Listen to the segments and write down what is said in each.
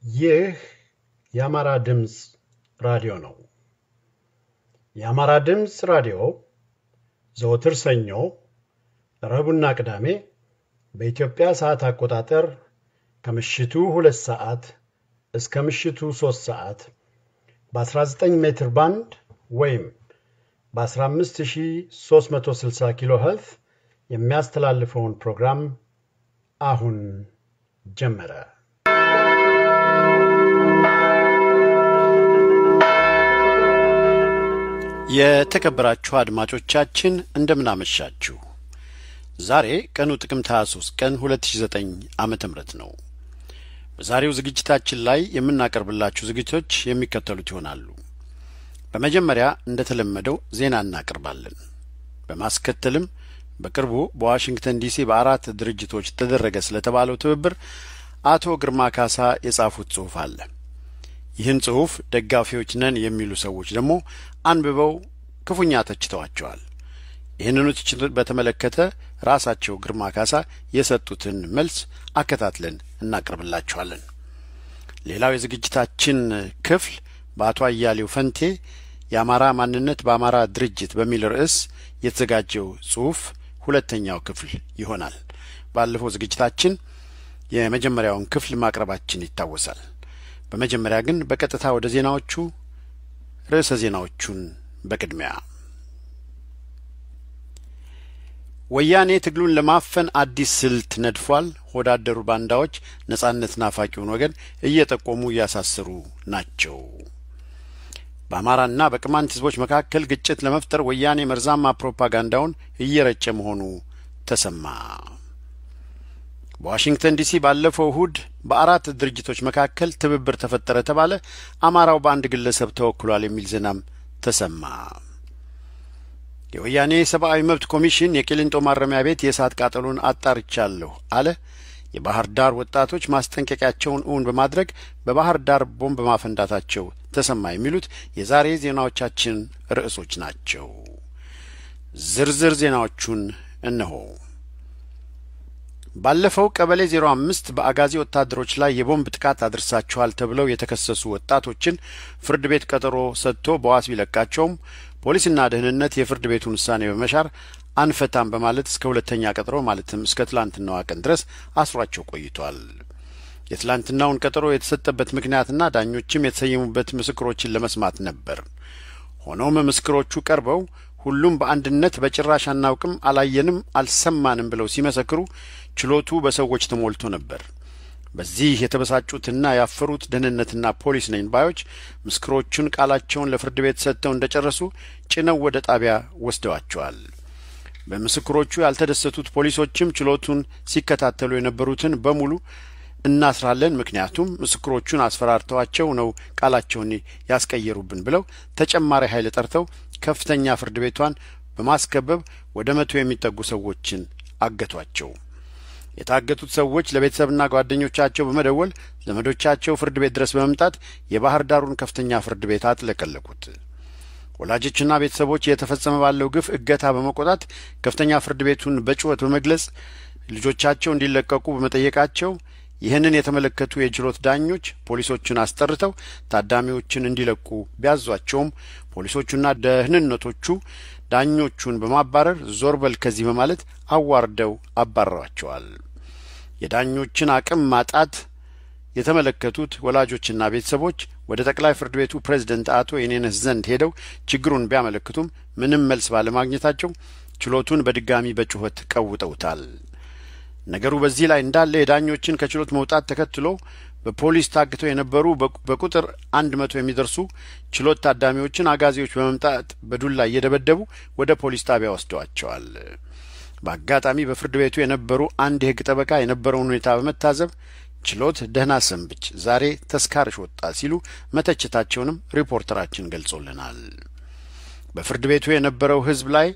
ይህ የአማራ ድምጽ ራዲዮ ነው። የአማራ ድምጽ ራዲዮ ዘወትር ሰኞ፣ ረቡዕና ቅዳሜ በኢትዮጵያ ሰዓት አቆጣጠር ከምሽቱ 2 ሰዓት እስከ ምሽቱ 3 ሰዓት በ19 ሜትር ባንድ ወይም በ15360 ኪሎ ሄርትዝ የሚያስተላልፈውን ፕሮግራም አሁን ጀመረ። የተከበራችሁ አድማጮቻችን እንደምን አመሻችሁ። ዛሬ ቀኑ ጥቅምት 23 ቀን 2009 ዓመተ ምህረት ነው። በዛሬው ዝግጅታችን ላይ የምናቀርብላችሁ ዝግጅቶች የሚከተሉት ይሆናሉ። በመጀመሪያ እንደተለመደው ዜና እናቀርባለን። በማስከተልም በቅርቡ በዋሽንግተን ዲሲ በአራት ድርጅቶች ተደረገ ስለተባለው ትብብር አቶ ግርማ ካሳ የጻፉት ጽሑፍ አለ። ይህን ጽሑፍ ደጋፊዎች ነን የሚሉ ሰዎች ደግሞ አንብበው ክፉኛ ተችተዋቸዋል። ይህንኑ ትችት በተመለከተ ራሳቸው ግርማ ካሳ የሰጡትን መልስ አከታትለን እናቀርብላችኋለን። ሌላው የዝግጅታችን ክፍል በአቶ አያሌው ፈንቴ የአማራ ማንነት በአማራ ድርጅት በሚል ርዕስ የተዘጋጀው ጽሑፍ ሁለተኛው ክፍል ይሆናል። ባለፈው ዝግጅታችን የመጀመሪያውን ክፍል ማቅረባችን ይታወሳል። በመጀመሪያ ግን በቀጥታ ወደ ዜናዎቹ ርዕሰ ዜናዎቹን በቅድሚያ ወያኔ ትግሉን ለማፈን አዲስ ስልት ነድፏል። ወዳደሩ ባንዳዎች ነጻነት ናፋቂውን ወገን እየጠቆሙ ያሳስሩ ናቸው። በአማራና በቅማንት ህዝቦች መካከል ግጭት ለመፍጠር ወያኔ መርዛማ ፕሮፓጋንዳውን እየረጨ መሆኑ ተሰማ። በዋሽንግተን ዲሲ ባለፈው እሁድ በአራት ድርጅቶች መካከል ትብብር ተፈጠረ ተባለ። አማራው በአንድ ግለሰብ ተወክሏል የሚል ዜናም ተሰማ። የወያኔ ሰብአዊ መብት ኮሚሽን የቂሊንጦ ማረሚያ ቤት የእሳት ቃጠሎን አጣርቻለሁ አለ። የባህር ዳር ወጣቶች ማስጠንቀቂያቸውን እውን በማድረግ በባህር ዳር ቦምብ ማፈንዳታቸው ተሰማ። የሚሉት የዛሬ ዜናዎቻችን ርዕሶች ናቸው። ዝርዝር ዜናዎቹን እነሆ። ባለፈው ቀበሌ 05 በአጋዚ ወታደሮች ላይ የቦምብ ጥቃት አድርሳቸዋል ተብለው የተከሰሱ ወጣቶችን ፍርድ ቤት ቀጠሮ ሰጥቶ በዋስ ቢለቃቸውም ፖሊስና ደህንነት የፍርድ ቤቱን ውሳኔ በመሻር አንፈታም በማለት እስከ ሁለተኛ ቀጠሮ ማለትም እስከ ትላንትናው ቀን ድረስ አስሯቸው ቆይቷል። የትላንትናውን ቀጠሮ የተሰጠበት ምክንያትና ዳኞችም የተሰየሙበት ምስክሮችን ለመስማት ነበር። ሆኖም ምስክሮቹ ቀርበው ሁሉም በአንድነት በጭራሽ አናውቅም፣ አላየንም፣ አልሰማንም ብለው ሲመሰክሩ ችሎቱ በሰዎች ተሞልቶ ነበር። በዚህ የተበሳጩትና ያፈሩት ደህንነትና ፖሊስ ነኝ ባዮች ምስክሮቹን ቃላቸውን ለፍርድ ቤት ሰጥተው እንደጨረሱ ጭነው ወደ ጣቢያ ወስደዋቸዋል። በምስክሮቹ ያልተደሰቱት ፖሊሶችም ችሎቱን ሲከታተሉ የነበሩትን በሙሉ እናስራለን፣ ምክንያቱም ምስክሮቹን አስፈራርተዋቸው ነው ቃላቸውን ያስቀየሩብን ብለው ተጨማሪ ኃይል ጠርተው ከፍተኛ ፍርድ ቤቷን በማስከበብ ወደ 100 የሚጠጉ ሰዎችን አገቷቸው። የታገቱት ሰዎች ለቤተሰብና ጓደኞቻቸው በመደወል ዘመዶቻቸው ፍርድ ቤት ድረስ በመምጣት የባህር ዳሩን ከፍተኛ ፍርድ ቤት አጥለቀለቁት። ወላጆችና ቤተሰቦች የተፈጸመ ባለው ግፍ እገታ በመቆጣት ከፍተኛ ፍርድ ቤቱን በጩኸት በመግለጽ ልጆቻቸው እንዲለቀቁ በመጠየቃቸው ይህንን የተመለከቱ የችሎት ዳኞች ፖሊሶቹን አስጠርተው ታዳሚዎችን እንዲለቁ ቢያዟቸውም ፖሊሶቹና ደህንነቶቹ ዳኞቹን በማባረር ዞርበል ከዚህ በማለት አዋርደው አባረዋቸዋል። የዳኞችን አቅም ማጣት የተመለከቱት ወላጆችና ቤተሰቦች ወደ ጠቅላይ ፍርድ ቤቱ ፕሬዝዳንት አቶ የኔነህ ዘንድ ሄደው ችግሩን ቢያመለክቱም ምንም መልስ ባለማግኘታቸው ችሎቱን በድጋሚ በጩኸት ቀውጠውታል። ነገሩ በዚህ ላይ እንዳለ የዳኞችን ከችሎት መውጣት ተከትሎ በፖሊስ ታግተው የነበሩ በቁጥር 100 የሚደርሱ ችሎት ታዳሚዎችን አጋዚዎች በመምጣት በዱላ እየደበደቡ ወደ ፖሊስ ጣቢያ ወስደዋቸዋል። በአጋጣሚ በፍርድ ቤቱ የነበሩ አንድ የሕግ ጠበቃ የነበረውን ሁኔታ በመታዘብ ችሎት ደህና ሰንብች ዛሬ ተስካርሽ ወጣ ሲሉ መተቸታቸውንም ሪፖርተራችን ገልጾልናል። በፍርድ ቤቱ የነበረው ህዝብ ላይ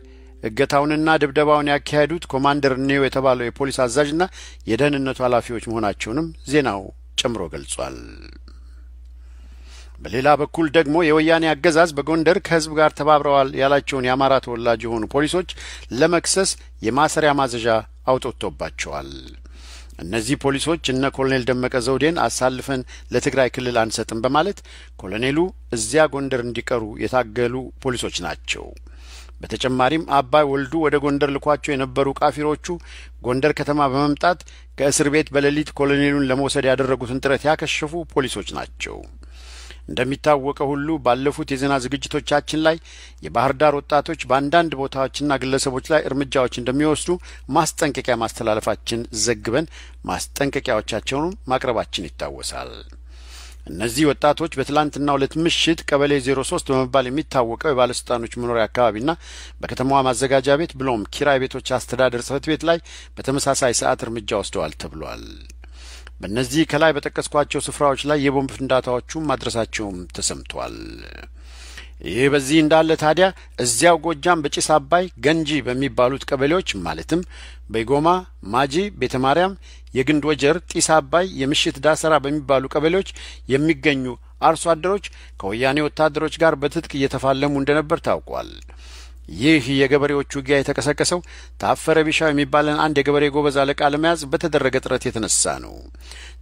እገታውንና ድብደባውን ያካሄዱት ኮማንደር ኔው የተባለው የፖሊስ አዛዥና የደህንነቱ ኃላፊዎች መሆናቸውንም ዜናው ጨምሮ ገልጿል። በሌላ በኩል ደግሞ የወያኔ አገዛዝ በጎንደር ከህዝብ ጋር ተባብረዋል ያላቸውን የአማራ ተወላጅ የሆኑ ፖሊሶች ለመክሰስ የማሰሪያ ማዘዣ አውጥቶባቸዋል። እነዚህ ፖሊሶች እነ ኮሎኔል ደመቀ ዘውዴን አሳልፈን ለትግራይ ክልል አንሰጥም በማለት ኮሎኔሉ እዚያ ጎንደር እንዲቀሩ የታገሉ ፖሊሶች ናቸው። በተጨማሪም አባይ ወልዱ ወደ ጎንደር ልኳቸው የነበሩ ቃፊሮቹ ጎንደር ከተማ በመምጣት ከእስር ቤት በሌሊት ኮሎኔሉን ለመውሰድ ያደረጉትን ጥረት ያከሸፉ ፖሊሶች ናቸው። እንደሚታወቀው ሁሉ ባለፉት የዜና ዝግጅቶቻችን ላይ የባህር ዳር ወጣቶች በአንዳንድ ቦታዎችና ግለሰቦች ላይ እርምጃዎች እንደሚወስዱ ማስጠንቀቂያ ማስተላለፋችን ዘግበን ማስጠንቀቂያዎቻቸውን ማቅረባችን ይታወሳል። እነዚህ ወጣቶች በትላንትናው ዕለት ምሽት ቀበሌ 03 በመባል የሚታወቀው የባለስልጣኖች መኖሪያ አካባቢና በከተማዋ ማዘጋጃ ቤት ብሎም ኪራይ ቤቶች አስተዳደር ጽሕፈት ቤት ላይ በተመሳሳይ ሰዓት እርምጃ ወስደዋል ተብሏል። በእነዚህ ከላይ በጠቀስኳቸው ስፍራዎች ላይ የቦምብ ፍንዳታዎቹ ማድረሳቸውም ተሰምቷል። ይህ በዚህ እንዳለ ታዲያ እዚያው ጎጃም በጭስ አባይ ገንጂ በሚባሉት ቀበሌዎች ማለትም በይጎማ፣ ማጂ፣ ቤተ ማርያም፣ የግንድ ወጀር፣ ጢስ አባይ፣ የምሽት ዳሰራ በሚባሉ ቀበሌዎች የሚገኙ አርሶ አደሮች ከወያኔ ወታደሮች ጋር በትጥቅ እየተፋለሙ እንደነበር ታውቋል። ይህ የገበሬዎቹ ውጊያ የተቀሰቀሰው ታፈረ ቢሻው የሚባልን አንድ የገበሬ ጎበዝ አለቃ ለመያዝ በተደረገ ጥረት የተነሳ ነው።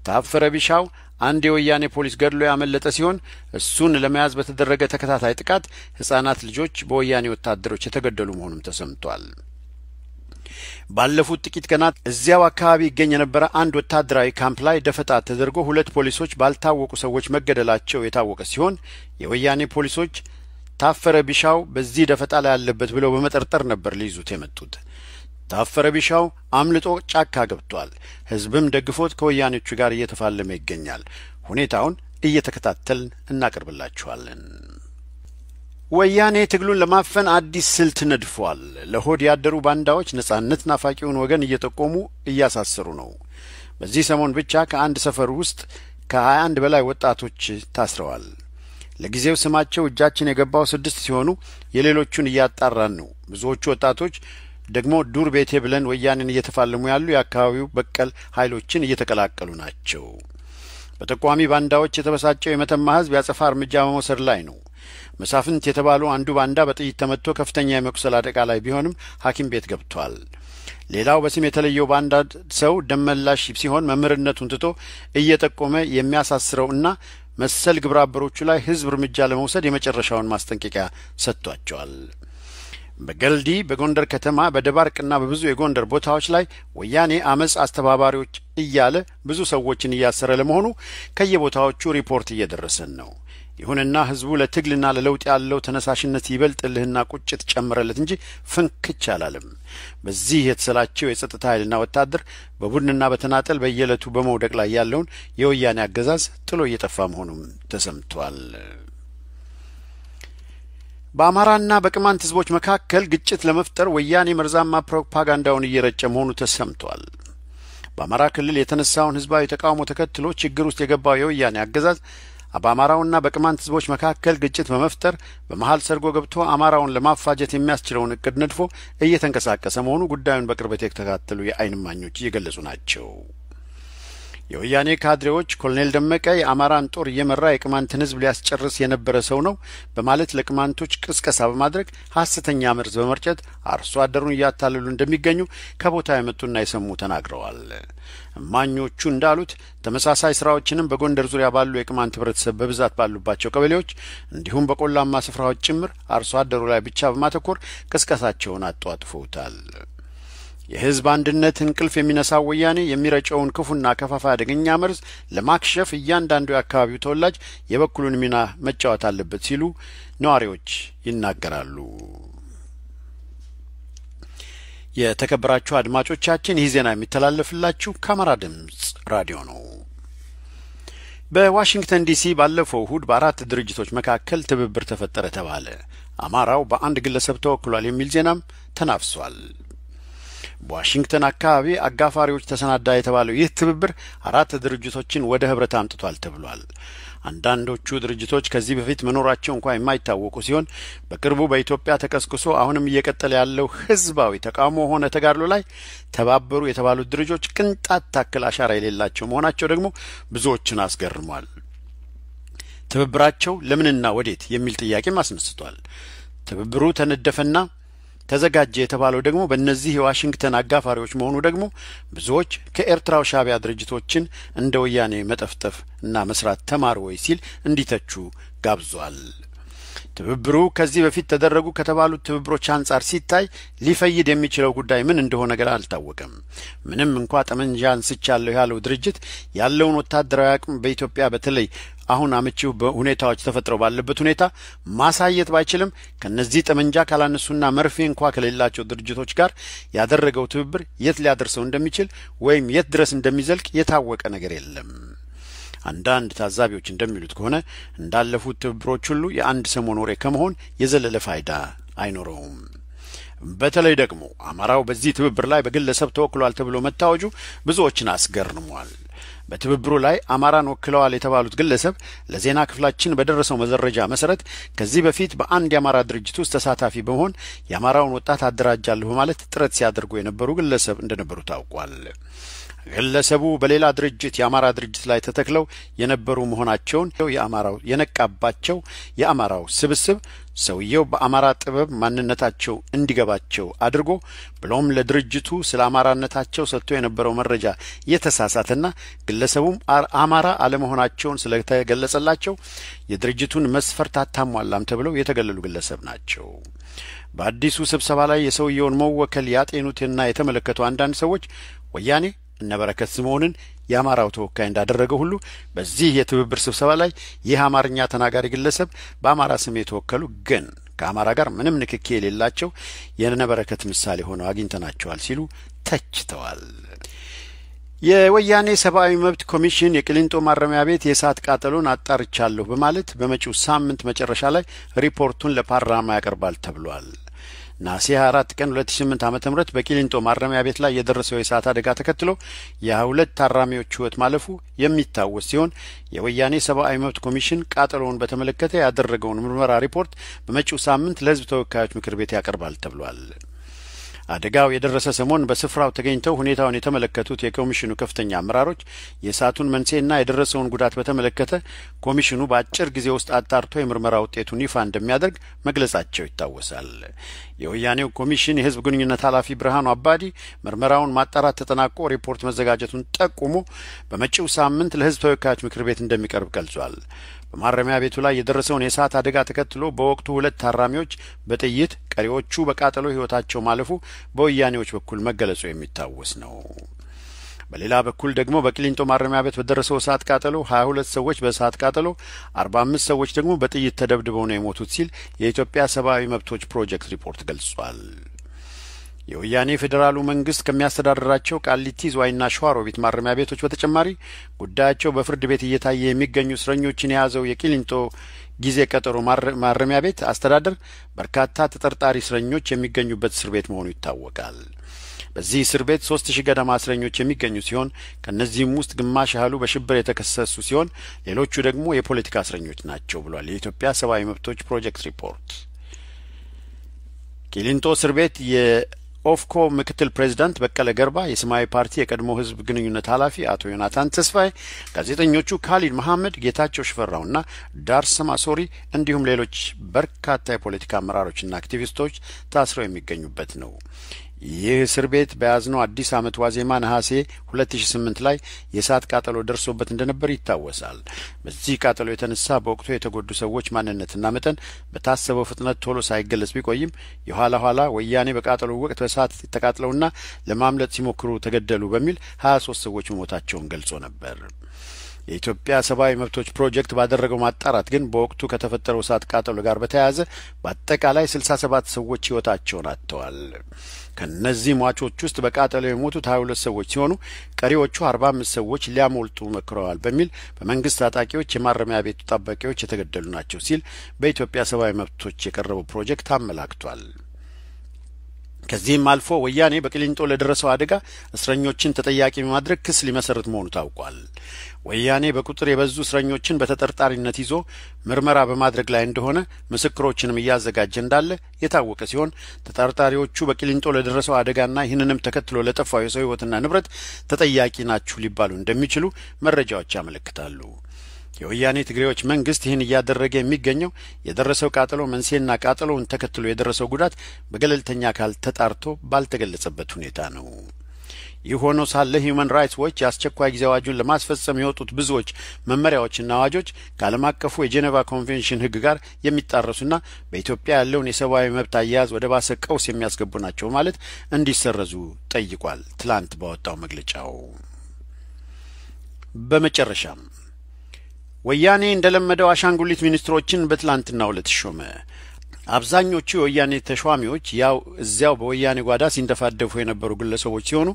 ታፈረ ቢሻው አንድ የወያኔ ፖሊስ ገድሎ ያመለጠ ሲሆን እሱን ለመያዝ በተደረገ ተከታታይ ጥቃት ህፃናት ልጆች በወያኔ ወታደሮች የተገደሉ መሆኑም ተሰምቷል። ባለፉት ጥቂት ቀናት እዚያው አካባቢ ይገኝ የነበረ አንድ ወታደራዊ ካምፕ ላይ ደፈጣ ተደርጎ 2 ፖሊሶች ባልታወቁ ሰዎች መገደላቸው የታወቀ ሲሆን የወያኔ ፖሊሶች ታፈረ ቢሻው በዚህ ደፈጣ ላይ ያለበት ብለው በመጠርጠር ነበር ሊይዙት የመጡት። ታፈረ ቢሻው አምልጦ ጫካ ገብቷል። ህዝብም ደግፎት ከወያኔዎቹ ጋር እየተፋለመ ይገኛል። ሁኔታውን እየተከታተልን እናቀርብላችኋለን። ወያኔ ትግሉን ለማፈን አዲስ ስልት ነድፏል። ለሆድ ያደሩ ባንዳዎች ነጻነት ናፋቂውን ወገን እየጠቆሙ እያሳሰሩ ነው። በዚህ ሰሞን ብቻ ከአንድ ሰፈር ውስጥ ከ21 በላይ ወጣቶች ታስረዋል። ለጊዜው ስማቸው እጃችን የገባው 6 ሲሆኑ የሌሎቹን እያጣራን ነው። ብዙዎቹ ወጣቶች ደግሞ ዱር ቤቴ ብለን ወያኔን እየተፋለሙ ያሉ የአካባቢው በቀል ኃይሎችን እየተቀላቀሉ ናቸው። በተቋሚ ባንዳዎች የተበሳጨው የመተማ ህዝብ ያጸፋ እርምጃ በመውሰድ ላይ ነው። መሳፍንት የተባለው አንዱ ባንዳ በጥይት ተመትቶ ከፍተኛ የመቁሰል አደጋ ላይ ቢሆንም ሐኪም ቤት ገብቷል። ሌላው በስም የተለየው ባንዳ ሰው ደመላሽ ሲሆን መምህርነቱን ትቶ እየጠቆመ የሚያሳስረውና መሰል ግብረአበሮቹ ላይ ህዝብ እርምጃ ለመውሰድ የመጨረሻውን ማስጠንቀቂያ ሰጥቷቸዋል። በገልዲ በጎንደር ከተማ በደባርቅና በብዙ የጎንደር ቦታዎች ላይ ወያኔ አመጽ አስተባባሪዎች እያለ ብዙ ሰዎችን እያሰረ ለመሆኑ ከየቦታዎቹ ሪፖርት እየደረሰን ነው። ይሁንና ህዝቡ ለትግልና ለለውጥ ያለው ተነሳሽነት ይበልጥልህና ቁጭት ጨምረለት እንጂ ፍንክች አላለም። በዚህ የተሰላቸው የጸጥታ ኃይልና ወታደር በቡድንና በተናጠል በየዕለቱ በመውደቅ ላይ ያለውን የወያኔ አገዛዝ ጥሎ እየጠፋ መሆኑም ተሰምቷል። በአማራና በቅማንት ህዝቦች መካከል ግጭት ለመፍጠር ወያኔ መርዛማ ፕሮፓጋንዳውን እየረጨ መሆኑ ተሰምቷል። በአማራ ክልል የተነሳውን ህዝባዊ ተቃውሞ ተከትሎ ችግር ውስጥ የገባው የወያኔ አገዛዝ በአማራውና በቅማንት ህዝቦች መካከል ግጭት በመፍጠር በመሃል ሰርጎ ገብቶ አማራውን ለማፋጀት የሚያስችለውን እቅድ ነድፎ እየተንቀሳቀሰ መሆኑ ጉዳዩን በቅርበት የተከታተሉ የዓይን እማኞች እየገለጹ ናቸው። የወያኔ ካድሬዎች ኮሎኔል ደመቀ የአማራን ጦር እየመራ የቅማንትን ህዝብ ሊያስጨርስ የነበረ ሰው ነው በማለት ለቅማንቶች ቅስቀሳ በማድረግ ሐሰተኛ መርዝ በመርጨት አርሶ አደሩን እያታለሉ እንደሚገኙ ከቦታ የመጡና የሰሙ ተናግረዋል። እማኞቹ እንዳሉት ተመሳሳይ ስራዎችንም በጎንደር ዙሪያ ባሉ የቅማንት ህብረተሰብ በብዛት ባሉባቸው ቀበሌዎች እንዲሁም በቆላማ ስፍራዎች ጭምር አርሶ አደሩ ላይ ብቻ በማተኮር ቅስቀሳቸውን አጧጥፈውታል። የህዝብ አንድነት እንቅልፍ የሚነሳው ወያኔ የሚረጨውን ክፉና ከፋፋይ አደገኛ መርዝ ለማክሸፍ እያንዳንዱ የአካባቢው ተወላጅ የበኩሉን ሚና መጫወት አለበት ሲሉ ነዋሪዎች ይናገራሉ። የተከበራችሁ አድማጮቻችን ይህ ዜና የሚተላለፍላችሁ ከአማራ ድምጽ ራዲዮ ነው። በዋሽንግተን ዲሲ ባለፈው እሁድ በአራት ድርጅቶች መካከል ትብብር ተፈጠረ ተባለ። አማራው በአንድ ግለሰብ ተወክሏል የሚል ዜናም ተናፍሷል። በዋሽንግተን አካባቢ አጋፋሪዎች ተሰናዳ የተባለው ይህ ትብብር አራት ድርጅቶችን ወደ ህብረት አምጥቷል ተብሏል። አንዳንዶቹ ድርጅቶች ከዚህ በፊት መኖራቸው እንኳን የማይታወቁ ሲሆን በቅርቡ በኢትዮጵያ ተቀስቅሶ አሁንም እየቀጠለ ያለው ህዝባዊ ተቃውሞ ሆነ ተጋድሎ ላይ ተባበሩ የተባሉት ድርጅቶች ቅንጣት ታክል አሻራ የሌላቸው መሆናቸው ደግሞ ብዙዎችን አስገርሟል። ትብብራቸው ለምንና ወዴት የሚል ጥያቄም አስነስቷል። ትብብሩ ተነደፈና ተዘጋጀ የተባለው ደግሞ በእነዚህ የዋሽንግተን አጋፋሪዎች መሆኑ ደግሞ ብዙዎች ከኤርትራው ሻዕቢያ ድርጅቶችን እንደ ወያኔ መጠፍጠፍ እና መስራት ተማሩ ወይ ሲል እንዲተቹ ጋብዟል። ትብብሩ ከዚህ በፊት ተደረጉ ከተባሉት ትብብሮች አንጻር ሲታይ ሊፈይድ የሚችለው ጉዳይ ምን እንደሆነ ገና አልታወቀም። ምንም እንኳን ጠመንጃ አንስቻለሁ ያለው ድርጅት ያለውን ወታደራዊ አቅም በኢትዮጵያ በተለይ አሁን አመቺው በሁኔታዎች ተፈጥረው ባለበት ሁኔታ ማሳየት ባይችልም ከነዚህ ጠመንጃ ካላነሱና መርፌ እንኳን ከሌላቸው ድርጅቶች ጋር ያደረገው ትብብር የት ሊያደርሰው እንደሚችል ወይም የት ድረስ እንደሚዘልቅ የታወቀ ነገር የለም። አንዳንድ ታዛቢዎች እንደሚሉት ከሆነ እንዳለፉት ትብብሮች ሁሉ የአንድ ሰሞን ወሬ ከመሆን የዘለለ ፋይዳ አይኖረውም። በተለይ ደግሞ አማራው በዚህ ትብብር ላይ በግለሰብ ተወክሏል ተብሎ መታወጁ ብዙዎችን አስገርሟል። በትብብሩ ላይ አማራን ወክለዋል የተባሉት ግለሰብ ለዜና ክፍላችን በደረሰው መረጃ መሰረት ከዚህ በፊት በአንድ የአማራ ድርጅት ውስጥ ተሳታፊ በመሆን የአማራውን ወጣት አደራጃለሁ በማለት ጥረት ሲያደርጉ የነበሩ ግለሰብ እንደነበሩ ታውቋል። ግለሰቡ በሌላ ድርጅት የአማራ ድርጅት ላይ ተተክለው የነበሩ መሆናቸውን የአማራው የነቃባቸው የአማራው ስብስብ ሰውየው በአማራ ጥበብ ማንነታቸው እንዲገባቸው አድርጎ ብሎም ለድርጅቱ ስለ አማራነታቸው ሰጥቶ የነበረው መረጃ የተሳሳተና ግለሰቡም አማራ አለመሆናቸውን ስለተገለጸላቸው የድርጅቱን መስፈርት አታሟላም ተብለው የተገለሉ ግለሰብ ናቸው። በአዲሱ ስብሰባ ላይ የሰውየውን መወከል ያጤኑትና የተመለከቱ አንዳንድ ሰዎች ወያኔ እነበረከት ስምዖንን የአማራው ተወካይ እንዳደረገው ሁሉ በዚህ የትብብር ስብሰባ ላይ ይህ አማርኛ ተናጋሪ ግለሰብ በአማራ ስም የተወከሉ ግን ከአማራ ጋር ምንም ንክኪ የሌላቸው የነበረከት ምሳሌ ሆነው አግኝተናቸዋል ሲሉ ተችተዋል። የወያኔ ሰብአዊ መብት ኮሚሽን የቅሊንጦ ማረሚያ ቤት የእሳት ቃጠሎን አጣርቻለሁ በማለት በመጪው ሳምንት መጨረሻ ላይ ሪፖርቱን ለፓርላማ ያቀርባል ተብሏል። ነሐሴ 24 ቀን 2008 ዓ.ም በቂሊንጦ ማረሚያ ቤት ላይ የደረሰው የእሳት አደጋ ተከትሎ የ2 ታራሚዎች ሕይወት ማለፉ የሚታወስ ሲሆን የወያኔ ሰብአዊ መብት ኮሚሽን ቃጠሎውን በተመለከተ ያደረገውን ምርመራ ሪፖርት በመጪው ሳምንት ለሕዝብ ተወካዮች ምክር ቤት ያቀርባል ተብሏል። አደጋው የደረሰ ሰሞን በስፍራው ተገኝተው ሁኔታውን የተመለከቱት የኮሚሽኑ ከፍተኛ አመራሮች የእሳቱን መንስኤና የደረሰውን ጉዳት በተመለከተ ኮሚሽኑ በአጭር ጊዜ ውስጥ አጣርቶ የምርመራ ውጤቱን ይፋ እንደሚያደርግ መግለጻቸው ይታወሳል። የወያኔው ኮሚሽን የህዝብ ግንኙነት ኃላፊ ብርሃኑ አባዲ ምርመራውን ማጣራት ተጠናቆ ሪፖርት መዘጋጀቱን ጠቁሞ በመጪው ሳምንት ለሕዝብ ተወካዮች ምክር ቤት እንደሚቀርብ ገልጿል። በማረሚያ ቤቱ ላይ የደረሰውን የእሳት አደጋ ተከትሎ በወቅቱ 2 ታራሚዎች በጥይት ቀሪዎቹ በቃጠሎ ሕይወታቸው ማለፉ በወያኔዎች በኩል መገለጹ የሚታወስ ነው። በሌላ በኩል ደግሞ በቂሊንጦ ማረሚያ ቤት በደረሰው እሳት ቃጠሎ 22 ሰዎች በእሳት ቃጠሎ 45 ሰዎች ደግሞ በጥይት ተደብድበው ነው የሞቱት ሲል የኢትዮጵያ ሰብአዊ መብቶች ፕሮጀክት ሪፖርት ገልጿል። የወያኔ ፌዴራሉ መንግስት ከሚያስተዳድራቸው ቃሊቲ ዝዋይና ሸዋሮቢት ማረሚያ ቤቶች በተጨማሪ ጉዳያቸው በፍርድ ቤት እየታየ የሚገኙ እስረኞችን የያዘው የቂሊንጦ ጊዜ ቀጠሮ ማረሚያ ቤት አስተዳደር በርካታ ተጠርጣሪ እስረኞች የሚገኙበት እስር ቤት መሆኑ ይታወቃል። በዚህ እስር ቤት 3000 ገደማ እስረኞች የሚገኙ ሲሆን ከነዚህም ውስጥ ግማሽ ያህሉ በሽብር የተከሰሱ ሲሆን ሌሎቹ ደግሞ የፖለቲካ እስረኞች ናቸው ብሏል የኢትዮጵያ ሰብአዊ መብቶች ፕሮጀክት ሪፖርት። ቂሊንጦ እስር ቤት ኦፍኮ ምክትል ፕሬዝዳንት በቀለ ገርባ፣ የሰማያዊ ፓርቲ የቀድሞ ህዝብ ግንኙነት ኃላፊ አቶ ዮናታን ተስፋዬ፣ ጋዜጠኞቹ ካሊድ መሐመድ፣ ጌታቸው ሽፈራውና ዳርሰማ ሶሪ እንዲሁም ሌሎች በርካታ የፖለቲካ አመራሮችና አክቲቪስቶች ታስረው የሚገኙበት ነው። ይህ እስር ቤት በያዝነው አዲስ ዓመት ዋዜማ ነሐሴ 2008 ላይ የእሳት ቃጠሎ ደርሶበት እንደነበር ይታወሳል። በዚህ ቃጠሎ የተነሳ በወቅቱ የተጎዱ ሰዎች ማንነትና መጠን በታሰበው ፍጥነት ቶሎ ሳይገለጽ ቢቆይም የኋላ ኋላ ወያኔ በቃጠሎ ወቅት በእሳት ተቃጥለውና ለማምለጥ ሲሞክሩ ተገደሉ በሚል 23 ሰዎች መሞታቸውን ገልጾ ነበር። የኢትዮጵያ ሰብአዊ መብቶች ፕሮጀክት ባደረገው ማጣራት ግን በወቅቱ ከተፈጠረው እሳት ቃጠሎ ጋር በተያያዘ በአጠቃላይ 67 ሰዎች ሕይወታቸውን አጥተዋል። ከነዚህ ሟቾች ውስጥ በቃጠሎ የሞቱት 22 ሰዎች ሲሆኑ ቀሪዎቹ 45 ሰዎች ሊያሞልጡ መክረዋል በሚል በመንግስት ታጣቂዎች የማረሚያ ቤቱ ጠባቂዎች የተገደሉ ናቸው ሲል በኢትዮጵያ ሰብአዊ መብቶች የቀረበው ፕሮጀክት አመላክቷል። ከዚህም አልፎ ወያኔ በቅሊንጦ ለደረሰው አደጋ እስረኞችን ተጠያቂ በማድረግ ክስ ሊመሰርት መሆኑ ታውቋል። ወያኔ በቁጥር የበዙ እስረኞችን በተጠርጣሪነት ይዞ ምርመራ በማድረግ ላይ እንደሆነ ምስክሮችንም እያዘጋጀ እንዳለ የታወቀ ሲሆን ተጠርጣሪዎቹ በቅሊንጦ ለደረሰው አደጋና ይህንንም ተከትሎ ለጠፋው የሰው ሕይወትና ንብረት ተጠያቂ ናችሁ ሊባሉ እንደሚችሉ መረጃዎች ያመለክታሉ። የወያኔ ትግሬዎች መንግስት ይህን እያደረገ የሚገኘው የደረሰው ቃጠሎ መንስኤና ቃጠሎውን ተከትሎ የደረሰው ጉዳት በገለልተኛ አካል ተጣርቶ ባልተገለጸበት ሁኔታ ነው። ይህ ሆኖ ሳለ ሂውማን ራይትስ ዎች የአስቸኳይ ጊዜ አዋጁን ለማስፈጸም የወጡት ብዙዎች መመሪያዎችና አዋጆች ከዓለም አቀፉ የጄኔቫ ኮንቬንሽን ሕግ ጋር የሚጣረሱና በኢትዮጵያ ያለውን የሰብአዊ መብት አያያዝ ወደ ባሰ ቀውስ የሚያስገቡ ናቸው ማለት እንዲሰረዙ ጠይቋል። ትላንት ባወጣው መግለጫው በመጨረሻም ወያኔ እንደለመደው አሻንጉሊት ሚኒስትሮችን በትላንትናው ዕለት ሾመ። አብዛኞቹ የወያኔ ተሿሚዎች ያው እዚያው በወያኔ ጓዳ ሲንደፋደፉ የነበሩ ግለሰቦች ሲሆኑ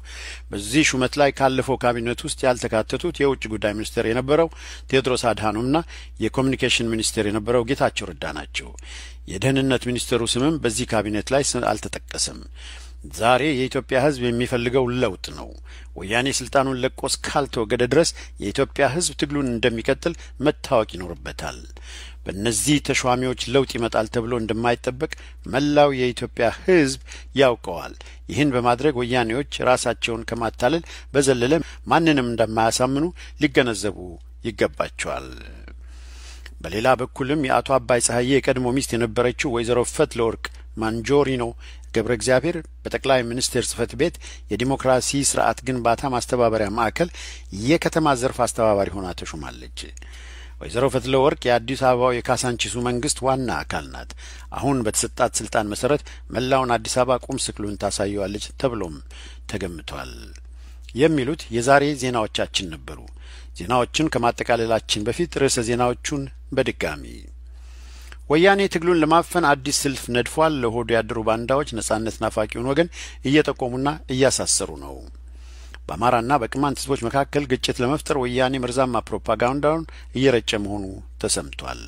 በዚህ ሹመት ላይ ካለፈው ካቢኔት ውስጥ ያልተካተቱት የውጭ ጉዳይ ሚኒስቴር የነበረው ቴዎድሮስ አድሃኖምና የኮሙኒኬሽን ሚኒስቴር የነበረው ጌታቸው ረዳ ናቸው። የደህንነት ሚኒስቴሩ ስምም በዚህ ካቢኔት ላይ አልተጠቀሰም። ዛሬ የኢትዮጵያ ሕዝብ የሚፈልገው ለውጥ ነው። ወያኔ ስልጣኑን ለቆ እስካልተወገደ ድረስ የኢትዮጵያ ሕዝብ ትግሉን እንደሚቀጥል መታወቅ ይኖርበታል። በእነዚህ ተሿሚዎች ለውጥ ይመጣል ተብሎ እንደማይጠበቅ መላው የኢትዮጵያ ሕዝብ ያውቀዋል። ይህን በማድረግ ወያኔዎች ራሳቸውን ከማታለል በዘለለ ማንንም እንደማያሳምኑ ሊገነዘቡ ይገባቸዋል። በሌላ በኩልም የአቶ አባይ ፀሐዬ የቀድሞ ሚስት የነበረችው ወይዘሮ ፈትለወርቅ ማንጆሪኖ ገብረ እግዚአብሔር በጠቅላይ ሚኒስቴር ጽሕፈት ቤት የዲሞክራሲ ስርዓት ግንባታ ማስተባበሪያ ማዕከል የከተማ ዘርፍ አስተባባሪ ሆና ተሾማለች። ወይዘሮ ፈትለወርቅ የአዲስ አበባው የካሳንቺሱ መንግስት ዋና አካል ናት። አሁን በተሰጣት ስልጣን መሰረት መላውን አዲስ አበባ ቁም ስቅሉን ታሳየዋለች ተብሎም ተገምቷል። የሚሉት የዛሬ ዜናዎቻችን ነበሩ። ዜናዎችን ከማጠቃለላችን በፊት ርዕሰ ዜናዎቹን በድጋሚ ወያኔ ትግሉን ለማፈን አዲስ ስልፍ ነድፏል። ለሆዱ ያደሩ ባንዳዎች ነጻነት ናፋቂውን ወገን እየጠቆሙና እያሳሰሩ ነው። በአማራና በቅማንት ህዝቦች መካከል ግጭት ለመፍጠር ወያኔ መርዛማ ፕሮፓጋንዳውን እየረጨ መሆኑ ተሰምቷል።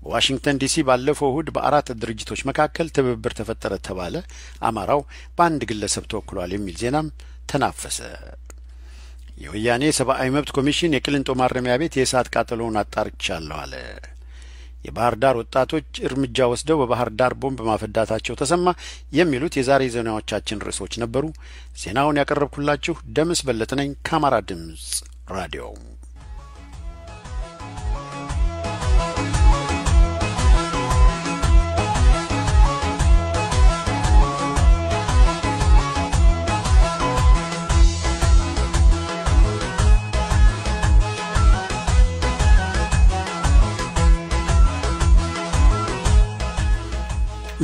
በዋሽንግተን ዲሲ ባለፈው እሁድ በአራት ድርጅቶች መካከል ትብብር ተፈጠረ ተባለ። አማራው በአንድ ግለሰብ ተወክሏል የሚል ዜናም ተናፈሰ። የወያኔ ሰብአዊ መብት ኮሚሽን የቅሊንጦ ማረሚያ ቤት የእሳት ቃጠሎውን አጣርቻለሁ አለ። የባህር ዳር ወጣቶች እርምጃ ወስደው በባህር ዳር ቦምብ ማፈዳታቸው ተሰማ። የሚሉት የዛሬ ዜናዎቻችን ርዕሶች ነበሩ። ዜናውን ያቀረብኩላችሁ ደምስ በለጠ ነኝ ከአማራ ድምጽ ራዲዮ።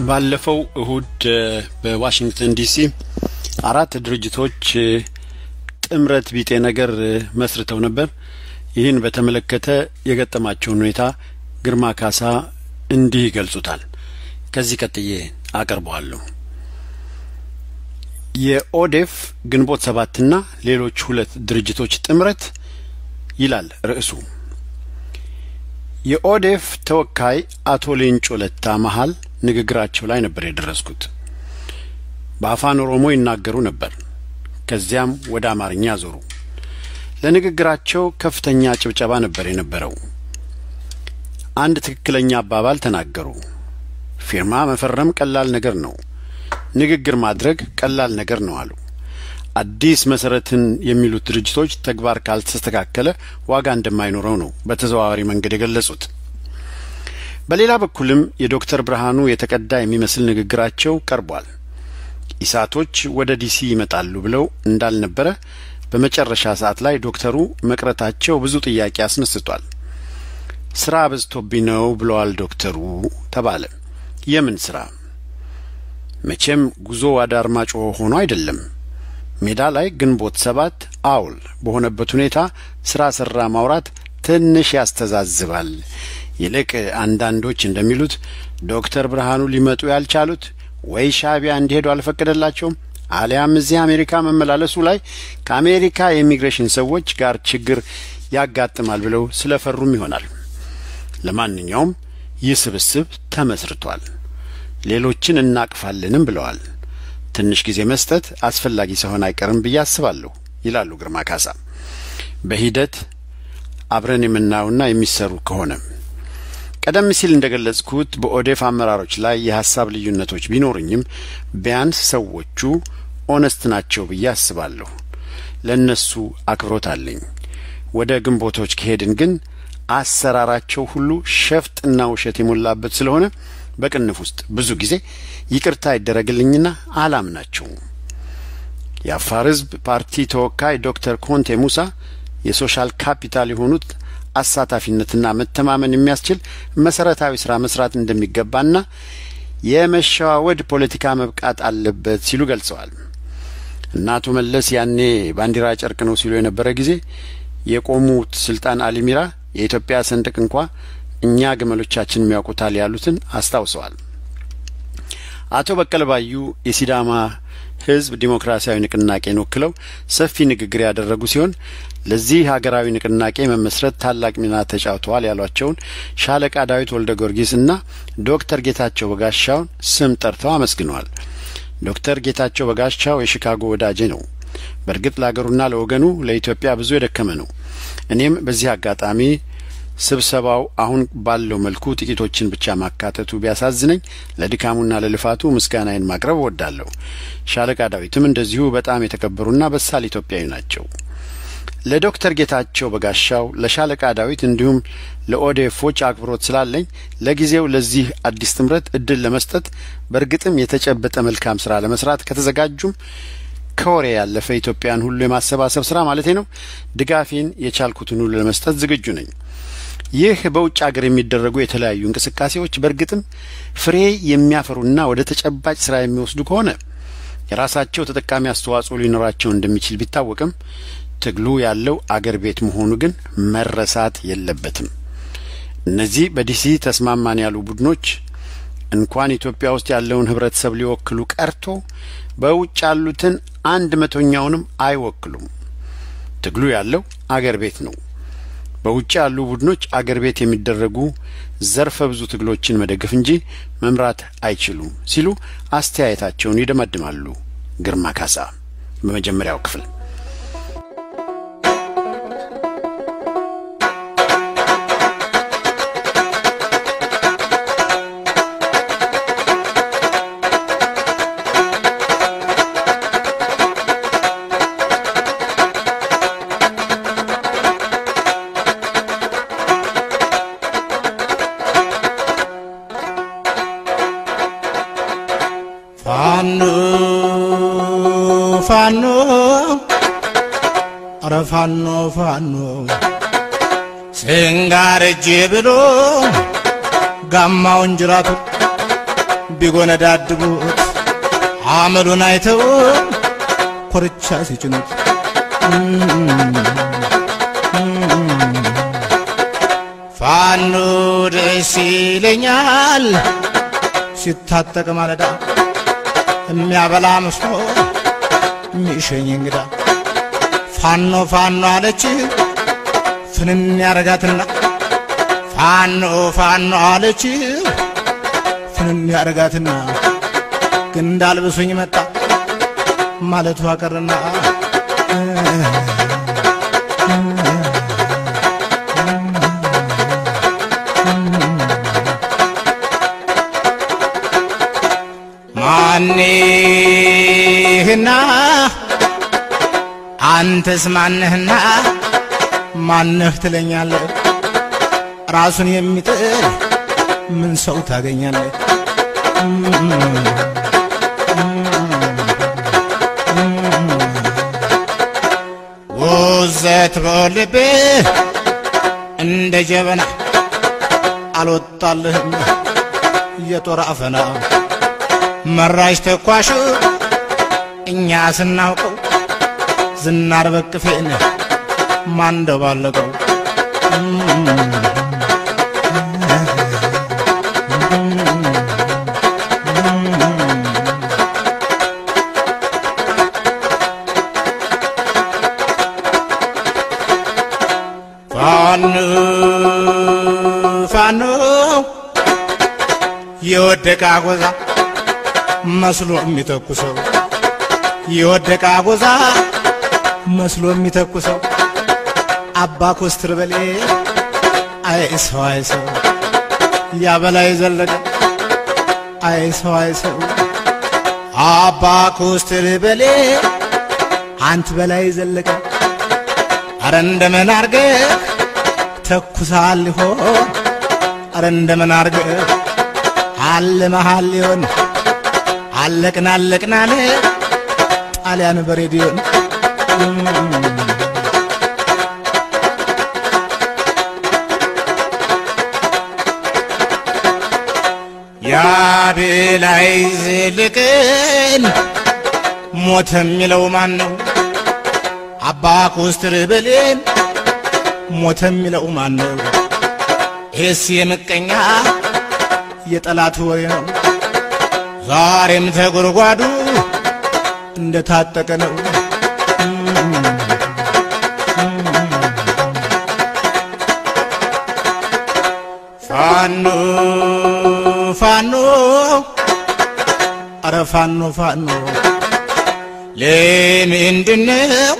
ባለፈው እሁድ በዋሽንግተን ዲሲ አራት ድርጅቶች ጥምረት ቢጤ ነገር መስርተው ነበር። ይህን በተመለከተ የገጠማቸውን ሁኔታ ግርማ ካሳ እንዲህ ይገልጹታል። ከዚህ ቀጥዬ አቀርበዋለሁ። የኦዴፍ ግንቦት ሰባትና ሌሎች ሁለት ድርጅቶች ጥምረት ይላል ርዕሱ። የኦዴፍ ተወካይ አቶ ሌንጮ ለታ መሃል ንግግራቸው ላይ ነበር የደረስኩት። በአፋን ኦሮሞ ይናገሩ ነበር። ከዚያም ወደ አማርኛ ዞሩ። ለንግግራቸው ከፍተኛ ጭብጨባ ነበር የነበረው። አንድ ትክክለኛ አባባል ተናገሩ። ፊርማ መፈረም ቀላል ነገር ነው፣ ንግግር ማድረግ ቀላል ነገር ነው አሉ። አዲስ መሰረትን የሚሉት ድርጅቶች ተግባር ካልተስተካከለ ዋጋ እንደማይኖረው ነው በተዘዋዋሪ መንገድ የገለጹት። በሌላ በኩልም የዶክተር ብርሃኑ የተቀዳ የሚመስል ንግግራቸው ቀርቧል። ኢሳቶች ወደ ዲሲ ይመጣሉ ብለው እንዳልነበረ በመጨረሻ ሰዓት ላይ ዶክተሩ መቅረታቸው ብዙ ጥያቄ አስነስቷል። ስራ በዝቶብኝ ነው ብለዋል ዶክተሩ ተባለ። የምን ስራ? መቼም ጉዞ ወደ አርማጭሆ ሆኖ አይደለም። ሜዳ ላይ ግንቦት ሰባት አውል በሆነበት ሁኔታ ስራ ሰራ ማውራት ትንሽ ያስተዛዝባል። ይልቅ አንዳንዶች እንደሚሉት ዶክተር ብርሃኑ ሊመጡ ያልቻሉት ወይ ሻዕቢያ እንዲሄዱ አልፈቀደላቸውም አሊያም እዚህ አሜሪካ መመላለሱ ላይ ከአሜሪካ የኢሚግሬሽን ሰዎች ጋር ችግር ያጋጥማል ብለው ስለፈሩም ይሆናል። ለማንኛውም ይህ ስብስብ ተመስርቷል። ሌሎችን እናቅፋለንም ብለዋል። ትንሽ ጊዜ መስጠት አስፈላጊ ሳይሆን አይቀርም ብዬ አስባለሁ ይላሉ ግርማ ካሳ። በሂደት አብረን የምናውና የሚሰሩ ከሆነ ቀደም ሲል እንደገለጽኩት በኦዴፍ አመራሮች ላይ የሐሳብ ልዩነቶች ቢኖርኝም ቢያንስ ሰዎቹ ኦነስት ናቸው ብዬ አስባለሁ። ለነሱ አክብሮት አለኝ። ወደ ግንቦቶች ከሄድን ግን አሰራራቸው ሁሉ ሸፍጥና ውሸት የሞላበት ስለሆነ በቅንፍ ውስጥ ብዙ ጊዜ ይቅርታ ይደረግልኝና አላምናቸው። የአፋር ሕዝብ ፓርቲ ተወካይ ዶክተር ኮንቴ ሙሳ የሶሻል ካፒታል የሆኑት አሳታፊነትና መተማመን የሚያስችል መሰረታዊ ስራ መስራት እንደሚገባና የመሸዋወድ ፖለቲካ መብቃት አለበት ሲሉ ገልጸዋል። እናቱ መለስ ያኔ ባንዲራ ጨርቅ ነው ሲሉ የነበረ ጊዜ የቆሙት ስልጣን አሊሚራ የኢትዮጵያ ሰንደቅ እንኳን እኛ ግመሎቻችን የሚያውቁታል ያሉትን አስታውሰዋል። አቶ በቀለ ባዩ የሲዳማ ሕዝብ ዲሞክራሲያዊ ንቅናቄን ወክለው ሰፊ ንግግር ያደረጉ ሲሆን ለዚህ ሀገራዊ ንቅናቄ መመስረት ታላቅ ሚና ተጫውተዋል ያሏቸውን ሻለቃ ዳዊት ወልደ ጊዮርጊስና ዶክተር ጌታቸው በጋሻውን ስም ጠርተው አመስግነዋል። ዶክተር ጌታቸው በጋሻው የሺካጎ ወዳጄ ነው። በርግጥ ለሀገሩና ለወገኑ ለኢትዮጵያ ብዙ የደከመ ነው። እኔም በዚህ አጋጣሚ ስብሰባው አሁን ባለው መልኩ ጥቂቶችን ብቻ ማካተቱ ቢያሳዝነኝ ለድካሙና ለልፋቱ ምስጋናዬን ማቅረብ እወዳለሁ። ሻለቃ ዳዊትም እንደዚሁ በጣም የተከበሩና በሳል ኢትዮጵያዊ ናቸው። ለዶክተር ጌታቸው በጋሻው ለሻለቃ ዳዊት እንዲሁም ለኦዴፎች አክብሮት ስላለኝ ለጊዜው ለዚህ አዲስ ትምረት እድል ለመስጠት በርግጥም የተጨበጠ መልካም ስራ ለመስራት ከተዘጋጁም ከወሬ ያለፈ ኢትዮጵያን ሁሉ የማሰባሰብ ስራ ማለቴ ነው ድጋፌን የቻልኩትን ሁሉ ለመስጠት ዝግጁ ነኝ። ይህ በውጭ ሀገር የሚደረጉ የተለያዩ እንቅስቃሴዎች በርግጥም ፍሬ የሚያፈሩና ወደ ተጨባጭ ስራ የሚወስዱ ከሆነ የራሳቸው ተጠቃሚ አስተዋጽኦ ሊኖራቸው እንደሚችል ቢታወቅም ትግሉ ያለው አገር ቤት መሆኑ ግን መረሳት የለበትም። እነዚህ በዲሲ ተስማማን ያሉ ቡድኖች እንኳን ኢትዮጵያ ውስጥ ያለውን ህብረተሰብ ሊወክሉ ቀርቶ በውጭ ያሉትን 100ኛውንም አይወክሉም። ትግሉ ያለው አገር ቤት ነው። በውጭ ያሉ ቡድኖች አገር ቤት የሚደረጉ ዘርፈ ብዙ ትግሎችን መደገፍ እንጂ መምራት አይችሉም ሲሉ አስተያየታቸውን ይደመድማሉ ግርማ ካሳ በመጀመሪያው ክፍል። ፋኖ ስንጋርጄ ብሎ ጋማውን ጅራቱ ቢጎነዳድቡት አመሉን አይተው ኮርቻ ሲጭኑት ፋኖ ደስ ይለኛል ሲታጠቅ ማለዳ የሚያበላ መስሎ የሚሸኝ እንግዳ ፋኖ አለች ፍንን ያረጋትና ፋኖ አለች ፍንን ያረጋትና ግን እንዳልብሱኝ መጣ ማለቱ አቀረና ማንህና አንተስ ማንህና ማንህ ትለኛለህ ራሱን የሚጥል ምን ሰው ታገኛለህ ወዘት በልቤ እንደ ጀበና አልወጣልህም የጦር አፈና መራሽ ተኳሽ እኛ ስናውቀው ዝናር በቅፌን ማንደባለቀው ፋኖ የወደቀ አጎዛ መስሎ የሚተኩሰው የወደቀ አጎዛ መስሎ የሚተኩሰው አባ ኮስትር በሌ አይሰው አይሰው ያበላይ ዘለቀ አይሰው አይሰው አባ ኮስትር በሌ አንተ በላይ ዘለቀ አረ እንደምን አርገህ ተኩሳል ይሆን አረ እንደምን አርገህ አለ መሃል ይሆን አለቅናለ ጣሊያን በሬዲዮን ያበላይ ዘለቀን ሞተ የሚለው ማን ነው አባ ኮስትር በሌን ሞተ የሚለው ማን ነው ኤስ የምቀኛ የጠላት ወሬ ነው ዛሬም ተጎርጓዱ እንደታጠቀ ነው ፋኖ ፋኖ አረ ፋኖ ፋኖ ለምንድነው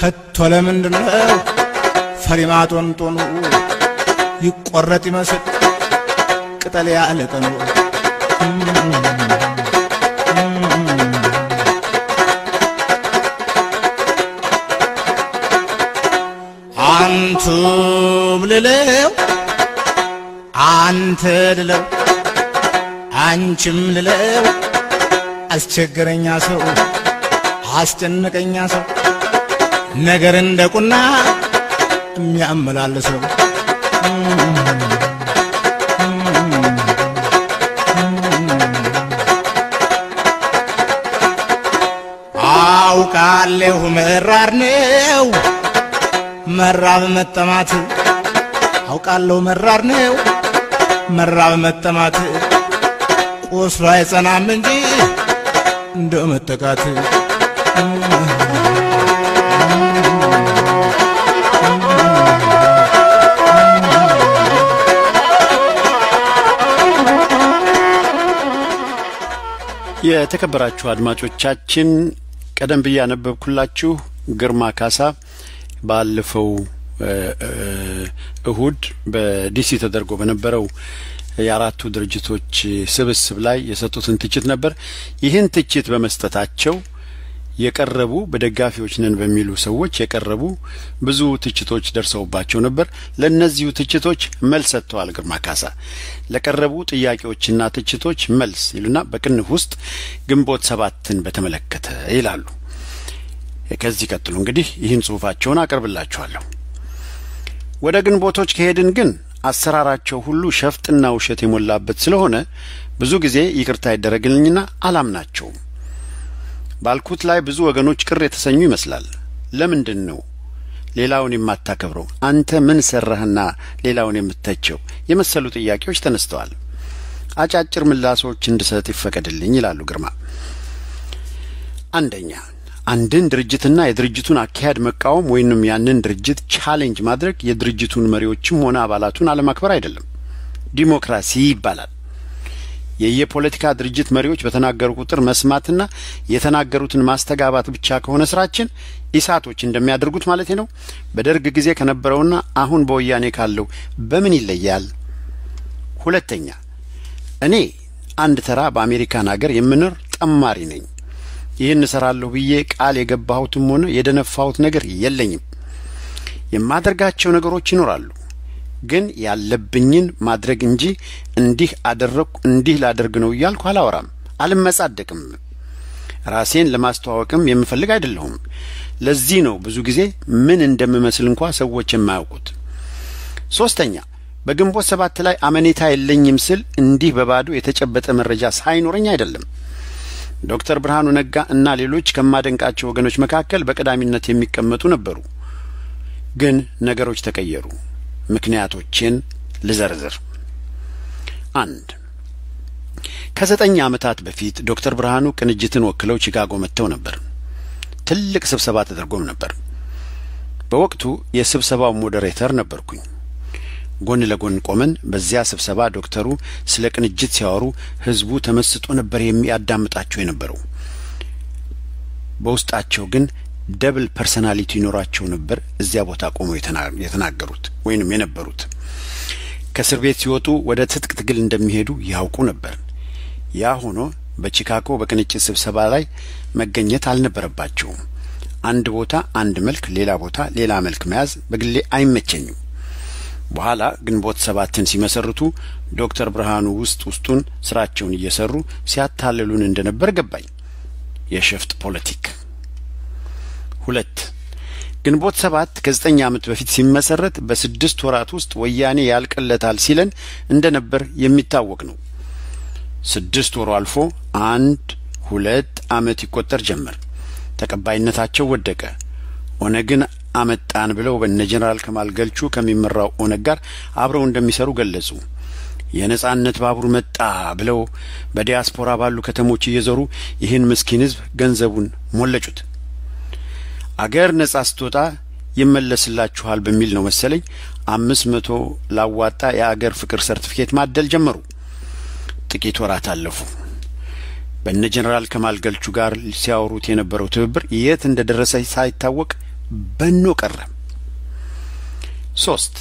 ከቶ ለምንድነው ፈሪማጦንጦኑ ይቆረጥ ይመስል ቅጠል ያለቀኑ አንቱም ልለው አንተ ልለው አንቺም ልለው አስቸገረኛ ሰው አስጨነቀኛ ሰው ነገር እንደቁና የሚያመላልሰው አውቃለሁ መራር ነው መራብ መጠማት አውቃለሁ መራር ነው መራብ መጠማት ቁስሉ አይጸናም እንጂ እንደው መጠቃት የተከበራችሁ አድማጮቻችን ቀደም ብዬ ያነበብኩላችሁ ግርማ ካሳ ባለፈው እሁድ በዲሲ ተደርጎ በነበረው የአራቱ ድርጅቶች ስብስብ ላይ የሰጡትን ትችት ነበር። ይህን ትችት በመስጠታቸው የቀረቡ በደጋፊዎች ነን በሚሉ ሰዎች የቀረቡ ብዙ ትችቶች ደርሰውባቸው ነበር። ለነዚሁ ትችቶች መልስ ሰጥተዋል። ግርማ ካሳ ለቀረቡ ጥያቄዎችና ትችቶች መልስ ይሉና በቅንፍ ውስጥ ግንቦት 7ን በተመለከተ ይላሉ። ከዚህ ቀጥሎ እንግዲህ ይህን ጽሁፋቸውን አቀርብላችኋለሁ። ወደ ግንቦቶች ከሄድን ግን አሰራራቸው ሁሉ ሸፍጥና ውሸት የሞላበት ስለሆነ ብዙ ጊዜ ይቅርታ ይደረግልኝና አላምናቸውም። ባልኩት ላይ ብዙ ወገኖች ቅር የተሰኙ ይመስላል። ለምንድን ነው ሌላውን የማታከብረው? አንተ ምን ሰራህና ሌላውን የምትተቸው? የመሰሉ ጥያቄዎች ተነስተዋል። አጫጭር ምላሾች እንድሰጥ ይፈቀድልኝ ይላሉ ግርማ። አንደኛ፣ አንድን ድርጅትና የድርጅቱን አካሄድ መቃወም ወይንም ያንን ድርጅት ቻሌንጅ ማድረግ የድርጅቱን መሪዎችም ሆነ አባላቱን አለማክበር አይደለም። ዲሞክራሲ ይባላል። የየፖለቲካ ድርጅት መሪዎች በተናገሩ ቁጥር መስማትና የተናገሩትን ማስተጋባት ብቻ ከሆነ ስራችን ኢሳቶች እንደሚያደርጉት ማለት ነው በደርግ ጊዜ ከነበረውና አሁን በወያኔ ካለው በምን ይለያል? ሁለተኛ፣ እኔ አንድ ተራ በአሜሪካን ሀገር የምኖር ጠማሪ ነኝ። ይህን እሰራለሁ ብዬ ቃል የገባሁትም ሆነ የደነፋሁት ነገር የለኝም። የማደርጋቸው ነገሮች ይኖራሉ፣ ግን ያለብኝን ማድረግ እንጂ እንዲህ አደረኩ እንዲህ ላደርግ ነው እያልኩ አላወራም፣ አልመጻደቅም። ራሴን ለማስተዋወቅም የምፈልግ አይደለሁም። ለዚህ ነው ብዙ ጊዜ ምን እንደምመስል እንኳን ሰዎች የማያውቁት። ሶስተኛ፣ በግንቦት 7 ላይ አመኔታ የለኝም ስል እንዲህ በባዶ የተጨበጠ መረጃ ሳይኖርኝ አይደለም። ዶክተር ብርሃኑ ነጋ እና ሌሎች ከማደንቃቸው ወገኖች መካከል በቀዳሚነት የሚቀመጡ ነበሩ። ግን ነገሮች ተቀየሩ። ምክንያቶችን ልዘርዝር። 1 ከ9 ዓመታት በፊት ዶክተር ብርሃኑ ቅንጅትን ወክለው ቺካጎ መጥተው ነበር። ትልቅ ስብሰባ ተደርጎም ነበር። በወቅቱ የስብሰባው ሞዴሬተር ነበርኩኝ። ጎን ለጎን ቆመን በዚያ ስብሰባ ዶክተሩ ስለ ቅንጅት ሲያወሩ ህዝቡ ተመስጦ ነበር የሚያዳምጣቸው የነበረው። በውስጣቸው ግን ደብል ፐርሰናሊቲ ይኖራቸው ነበር እዚያ ቦታ ቆመው የተናገሩት ወይንም የነበሩት። ከእስር ቤት ሲወጡ ወደ ትጥቅ ትግል እንደሚሄዱ ያውቁ ነበር። ያ ሆኖ በቺካጎ በቅንጭት ስብሰባ ላይ መገኘት አልነበረባቸውም። አንድ ቦታ አንድ መልክ፣ ሌላ ቦታ ሌላ መልክ መያዝ በግሌ አይመቸኝም። በኋላ ግንቦት ሰባትን ሲመሰርቱ ዶክተር ብርሃኑ ውስጡን ስራቸውን እየሰሩ ሲያታልሉን እንደነበር ገባኝ። የሸፍጥ ፖለቲክ። 2 ግንቦት ሰባት ከ9 ዓመት በፊት ሲመሰረት በ6 ወራት ውስጥ ወያኔ ያልቀለታል ሲለን እንደነበር የሚታወቅ ነው። 6 ወሩ አልፎ 1-2 ዓመት ይቆጠር ጀመር። ተቀባይነታቸው ወደቀ። ኦነግን አመጣን ብለው በነ ጀነራል ከማል ገልቹ ከሚመራው ኦነግ ጋር አብረው እንደሚሰሩ ገለጹ። የነጻነት ባቡር መጣ ብለው በዲያስፖራ ባሉ ከተሞች እየዞሩ ይህን ምስኪን ህዝብ ገንዘቡን ሞለጩት። አገር ነጻ ስትወጣ ይመለስላችኋል በሚል ነው መሰለኝ 500 ላዋጣ የአገር ፍቅር ሰርቲፊኬት ማደል ጀመሩ። ጥቂት ወራት አለፉ። በነ ጀነራል ከማል ገልቹ ጋር ሲያወሩት የነበረው ትብብር የት እንደደረሰ ሳይታወቅ በኖ ቀረ። 3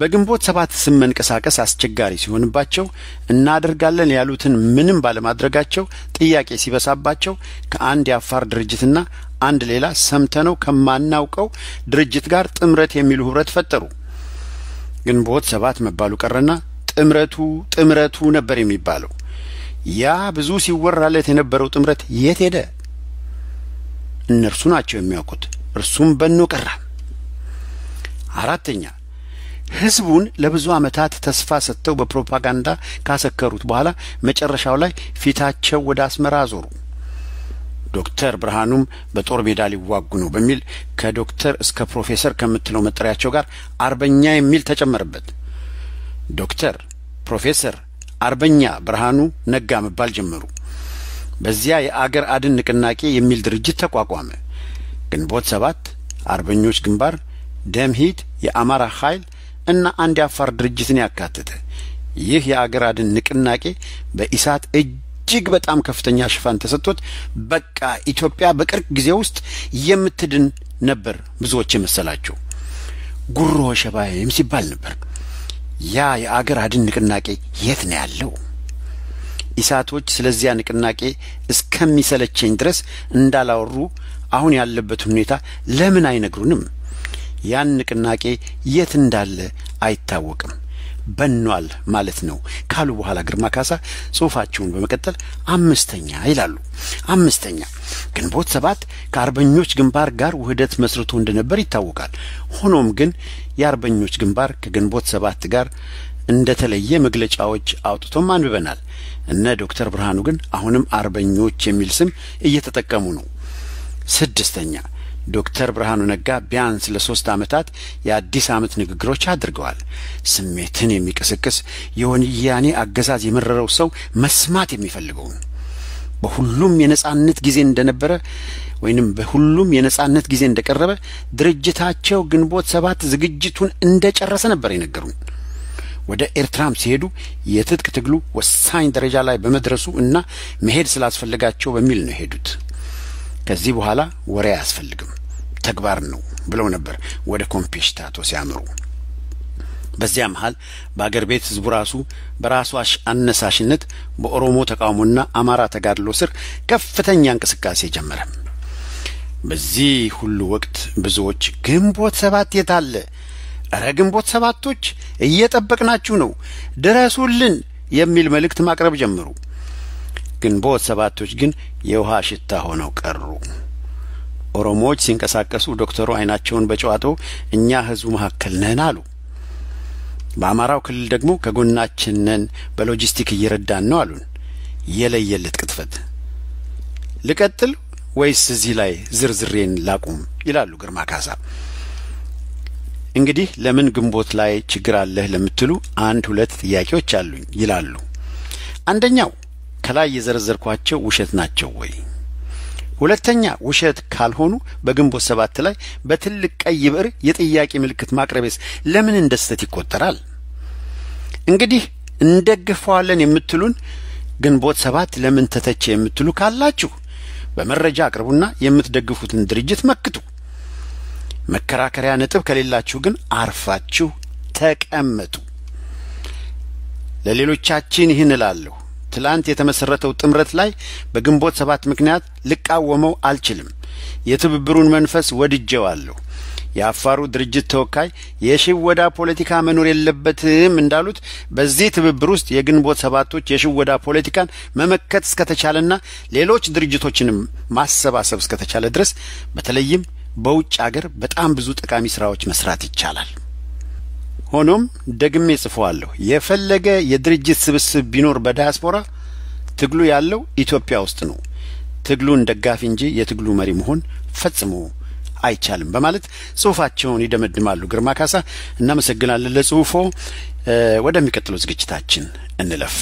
በግንቦት ሰባት ስም መንቀሳቀስ አስቸጋሪ ሲሆንባቸው እናደርጋለን ያሉትን ምንም ባለማድረጋቸው ጥያቄ ሲበሳባቸው ከአንድ የአፋር ድርጅትና አንድ ሌላ ሰምተነው ከማናውቀው ድርጅት ጋር ጥምረት የሚሉ ህብረት ፈጠሩ። ግንቦት ሰባት መባሉ ቀረና ጥምረቱ ነበር የሚባለው። ያ ብዙ ሲወራለት የነበረው ጥምረት የት ሄደ? እነርሱ ናቸው የሚያውቁት። እርሱም በኖ ቀረ። 4 ህዝቡን ለብዙ አመታት ተስፋ ሰጥተው በፕሮፓጋንዳ ካሰከሩት በኋላ መጨረሻው ላይ ፊታቸው ወደ አስመራ ዞሩ። ዶክተር ብርሃኑም በጦር ሜዳ ሊዋጉ ነው በሚል ከዶክተር እስከ ፕሮፌሰር ከምትለው መጠሪያቸው ጋር አርበኛ የሚል ተጨመረበት። ዶክተር፣ ፕሮፌሰር፣ አርበኛ ብርሃኑ ነጋ መባል ጀመሩ። በዚያ የአገር አድን ንቅናቄ የሚል ድርጅት ተቋቋመ። ግንቦት ሰባት፣ አርበኞች ግንባር፣ ደምሂት፣ የአማራ ኃይል እና አንድ የአፋር ድርጅትን ያካተተ ይህ የአገር አድን ንቅናቄ በኢሳት እጅግ በጣም ከፍተኛ ሽፋን ተሰጥቶት በቃ ኢትዮጵያ በቅርብ ጊዜ ውስጥ የምትድን ነበር ብዙዎች የመሰላቸው። ጉሮ ሸባይም ሲባል ነበር። ያ የአገር አድን ንቅናቄ የት ነው ያለው? ኢሳቶች ስለዚያ ንቅናቄ እስከሚሰለቸኝ ድረስ እንዳላወሩ አሁን ያለበት ሁኔታ ለምን አይነግሩንም? ያን ንቅናቄ የት እንዳለ አይታወቅም፣ በኗል ማለት ነው ካሉ በኋላ ግርማ ካሳ ጽሑፋቸውን በመቀጠል 5ኛ ይላሉ። 5ኛ ግንቦት ሰባት ከአርበኞች ግንባር ጋር ውህደት መስርቶ እንደነበር ይታወቃል። ሆኖም ግን የአርበኞች ግንባር ከግንቦት ሰባት ጋር እንደተለየ መግለጫዎች አውጥቶም አንብበናል። እነ ዶክተር ብርሃኑ ግን አሁንም አርበኞች የሚል ስም እየተጠቀሙ ነው። 6ኛ ዶክተር ብርሃኑ ነጋ ቢያንስ ለ3 ዓመታት የአዲስ ዓመት ንግግሮች አድርገዋል። ስሜትን የሚቀሰቅስ የወያኔ አገዛዝ የመረረው ሰው መስማት የሚፈልገው በሁሉም የነጻነት ጊዜ እንደነበረ ወይንም በሁሉም የነጻነት ጊዜ እንደቀረበ ድርጅታቸው ግንቦት ሰባት ዝግጅቱን እንደጨረሰ ነበር የነገሩን። ወደ ኤርትራም ሲሄዱ የትጥቅ ትግሉ ወሳኝ ደረጃ ላይ በመድረሱ እና መሄድ ስላስፈልጋቸው በሚል ነው ሄዱት። ከዚህ በኋላ ወሬ አያስፈልግም ተግባር ነው ብለው ነበር ወደ ኮምፒሽታቶ ሲያመሩ። በዚያ መሃል በአገር ቤት ህዝቡ ራሱ በራሱ አነሳሽነት በኦሮሞ ተቃውሞና አማራ ተጋድሎ ስር ከፍተኛ እንቅስቃሴ ጀመረ። በዚህ ሁሉ ወቅት ብዙዎች ግንቦት ሰባት የታለ? እረ ግንቦት ሰባቶች እየጠበቅናችሁ ነው፣ ድረሱልን የሚል መልእክት ማቅረብ ጀመሩ። ግንቦት ሰባቶች ግን የውሃ ሽታ ሆነው ቀሩ። ኦሮሞዎች ሲንቀሳቀሱ ዶክተሩ አይናቸውን በጨዋታው እኛ ህዝቡ መካከል ነን አሉ። በአማራው ክልል ደግሞ ከጎናችን ነን፣ በሎጂስቲክ እየረዳን ነው አሉን። የለየለት ቅጥፈት። ልቀጥል ወይስ እዚህ ላይ ዝርዝሬን ላቁም ይላሉ ግርማ ካሳ። እንግዲህ ለምን ግንቦት ላይ ችግር አለ ለምትሉ 1-2 ጥያቄዎች አሉኝ ይላሉ። አንደኛው ከላይ የዘረዘርኳቸው ውሸት ናቸው ወይ? ሁለተኛ ውሸት ካልሆኑ በግንቦት ሰባት ላይ በትልቅ ቀይ ብዕር የጥያቄ ምልክት ማቅረብስ ለምን እንደስተት ይቆጠራል? እንግዲህ እንደግፈዋለን የምትሉን ግንቦት ሰባት ለምን ተተቸ የምትሉ ካላችሁ በመረጃ አቅርቡና የምትደግፉትን ድርጅት መክቱ። መከራከሪያ ነጥብ ከሌላችሁ ግን አርፋችሁ ተቀመጡ። ለሌሎቻችን ይህን እላለሁ። ትላንት የተመሰረተው ጥምረት ላይ በግንቦት 7 ምክንያት ልቃወመው አልችልም። የትብብሩን መንፈስ ወድጄዋለሁ። የአፋሩ ድርጅት ተወካይ የሽወዳ ፖለቲካ መኖር የለበትም እንዳሉት በዚህ ትብብር ውስጥ የግንቦት 7ቶች የሽወዳ ፖለቲካን መመከት እስከተቻለና ሌሎች ድርጅቶችንም ማሰባሰብ እስከተቻለ ድረስ በተለይም በውጭ ሀገር በጣም ብዙ ጠቃሚ ስራዎች መስራት ይቻላል። ሆኖም ደግሜ ጽፈዋለሁ። የፈለገ የድርጅት ስብስብ ቢኖር በዳያስፖራ ትግሉ ያለው ኢትዮጵያ ውስጥ ነው። ትግሉን ደጋፊ እንጂ የትግሉ መሪ መሆን ፈጽሞ አይቻልም በማለት ጽሁፋቸውን ይደመድማሉ። ግርማ ካሳ እናመሰግናለን ለጽሁፎ። ወደሚቀጥለው ዝግጅታችን እንለፍ።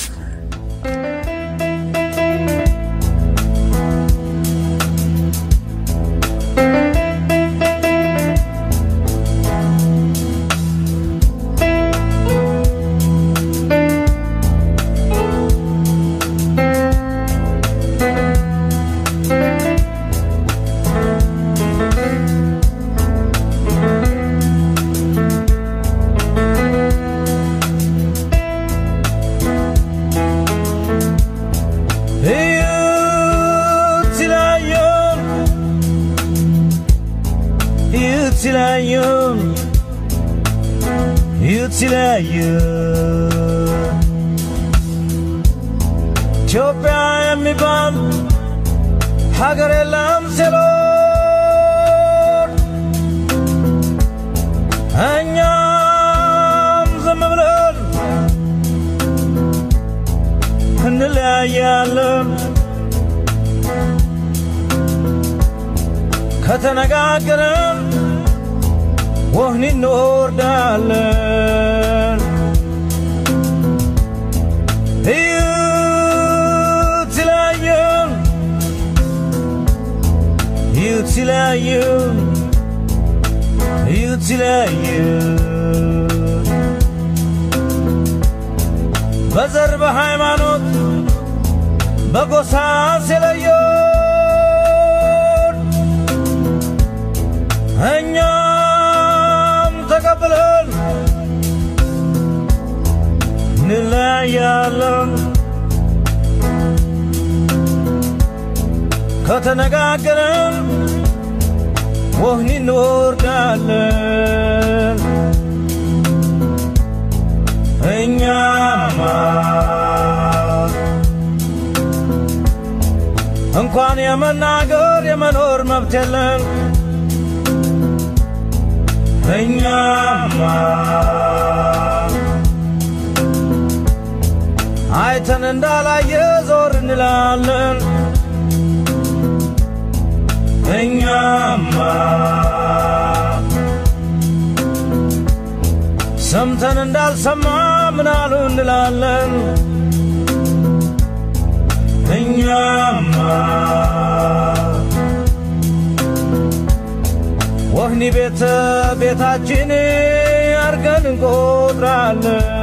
ኢትዮጵያ የሚባል ሀገር የለም ሲሉ እኛም ዝም ብለን እንለያያለን። ከተነጋገርን ወህኒ እንወርዳለን። በዘር በሃይማኖት በጎሳ ሲለዩን እኛም ተቀብለን እንለያያለን። ከተነጋገርን ወህኒ እንወርዳለን። እኛማ እንኳን የመናገር የመኖር መብት የለን። እኛማ አይተን እንዳላየ ዞር እንላለን። እኛማ ሰምተን እንዳልሰማ ምናሉ እንላለን። እኛማ ወህኒ ቤታችን አርገን እንቆጥራለን።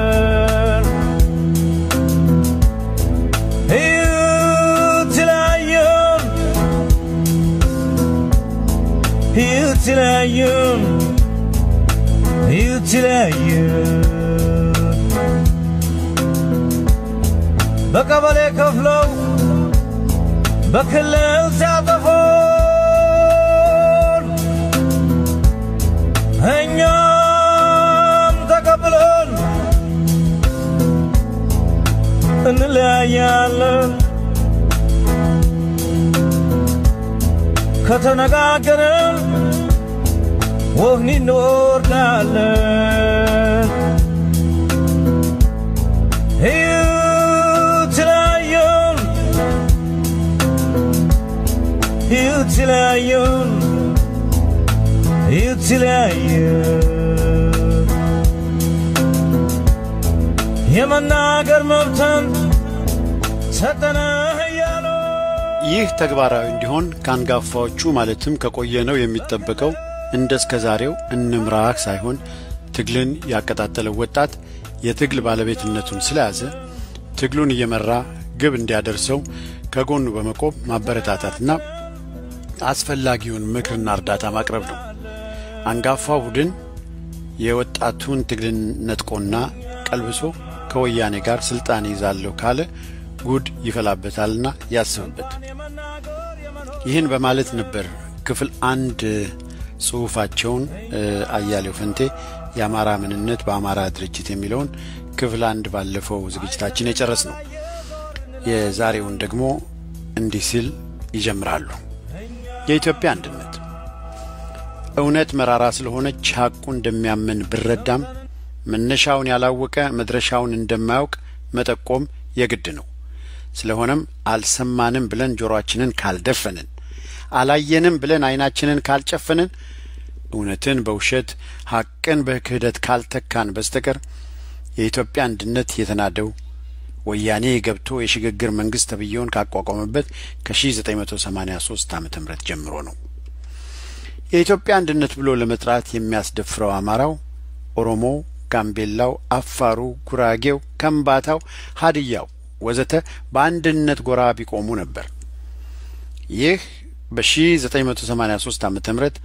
በቀበሌ ከፍለው በክልል ሲያጠፉን እኛም ተቀብለን እንለያያለን። ከተነጋገርን ወህኒ እንወርዳለን። የመናገር መብትን ሰጠነህ እያሉ ይህ ተግባራዊ እንዲሆን ካንጋፋዎቹ ማለትም ከቆየነው የሚጠበቀው እንደስከዛሬው እንምራክ ሳይሆን ትግልን ያቀጣጠለው ወጣት የትግል ባለቤትነቱን ስለያዘ ትግሉን እየመራ ግብ እንዲያደርሰው ከጎኑ በመቆም ማበረታታትና አስፈላጊውን ምክርና እርዳታ ማቅረብ ነው። አንጋፋው ቡድን የወጣቱን ትግልን ነጥቆና ቀልብሶ ከወያኔ ጋር ስልጣን ይዛለው ካለ ጉድ ይፈላበታልና ያስብበት። ይህን በማለት ነበር ክፍል 1 ጽሑፋቸውን አያሌው ፈንቴ የአማራ ምንነት በአማራ ድርጅት የሚለውን ክፍል 1 ባለፈው ዝግጅታችን የጨረስ ነው። የዛሬውን ደግሞ እንዲህ ሲል ይጀምራሉ። የኢትዮጵያ አንድነት እውነት መራራ ስለሆነች ሐቁ እንደሚያመን ብረዳም መነሻውን ያላወቀ መድረሻውን እንደማያውቅ መጠቆም የግድ ነው። ስለሆነም አልሰማንም ብለን ጆሮአችንን ካልደፈንን፣ አላየንም ብለን አይናችንን ካልጨፈንን፣ እውነትን በውሸት ሐቅን በክህደት ካልተካን በስተቀር የኢትዮጵያ አንድነት የተናደው ወያኔ ገብቶ የሽግግር መንግስት ተብየውን ካቋቋመበት ከ1983 ዓመተ ምህረት ጀምሮ ነው። የኢትዮጵያ አንድነት ብሎ ለመጥራት የሚያስደፍረው አማራው፣ ኦሮሞ፣ ጋምቤላው፣ አፋሩ፣ ጉራጌው፣ ከምባታው፣ ሀዲያው ወዘተ በአንድነት ጎራ ቢቆሙ ነበር። ይህ በ1983 ዓመተ ምህረት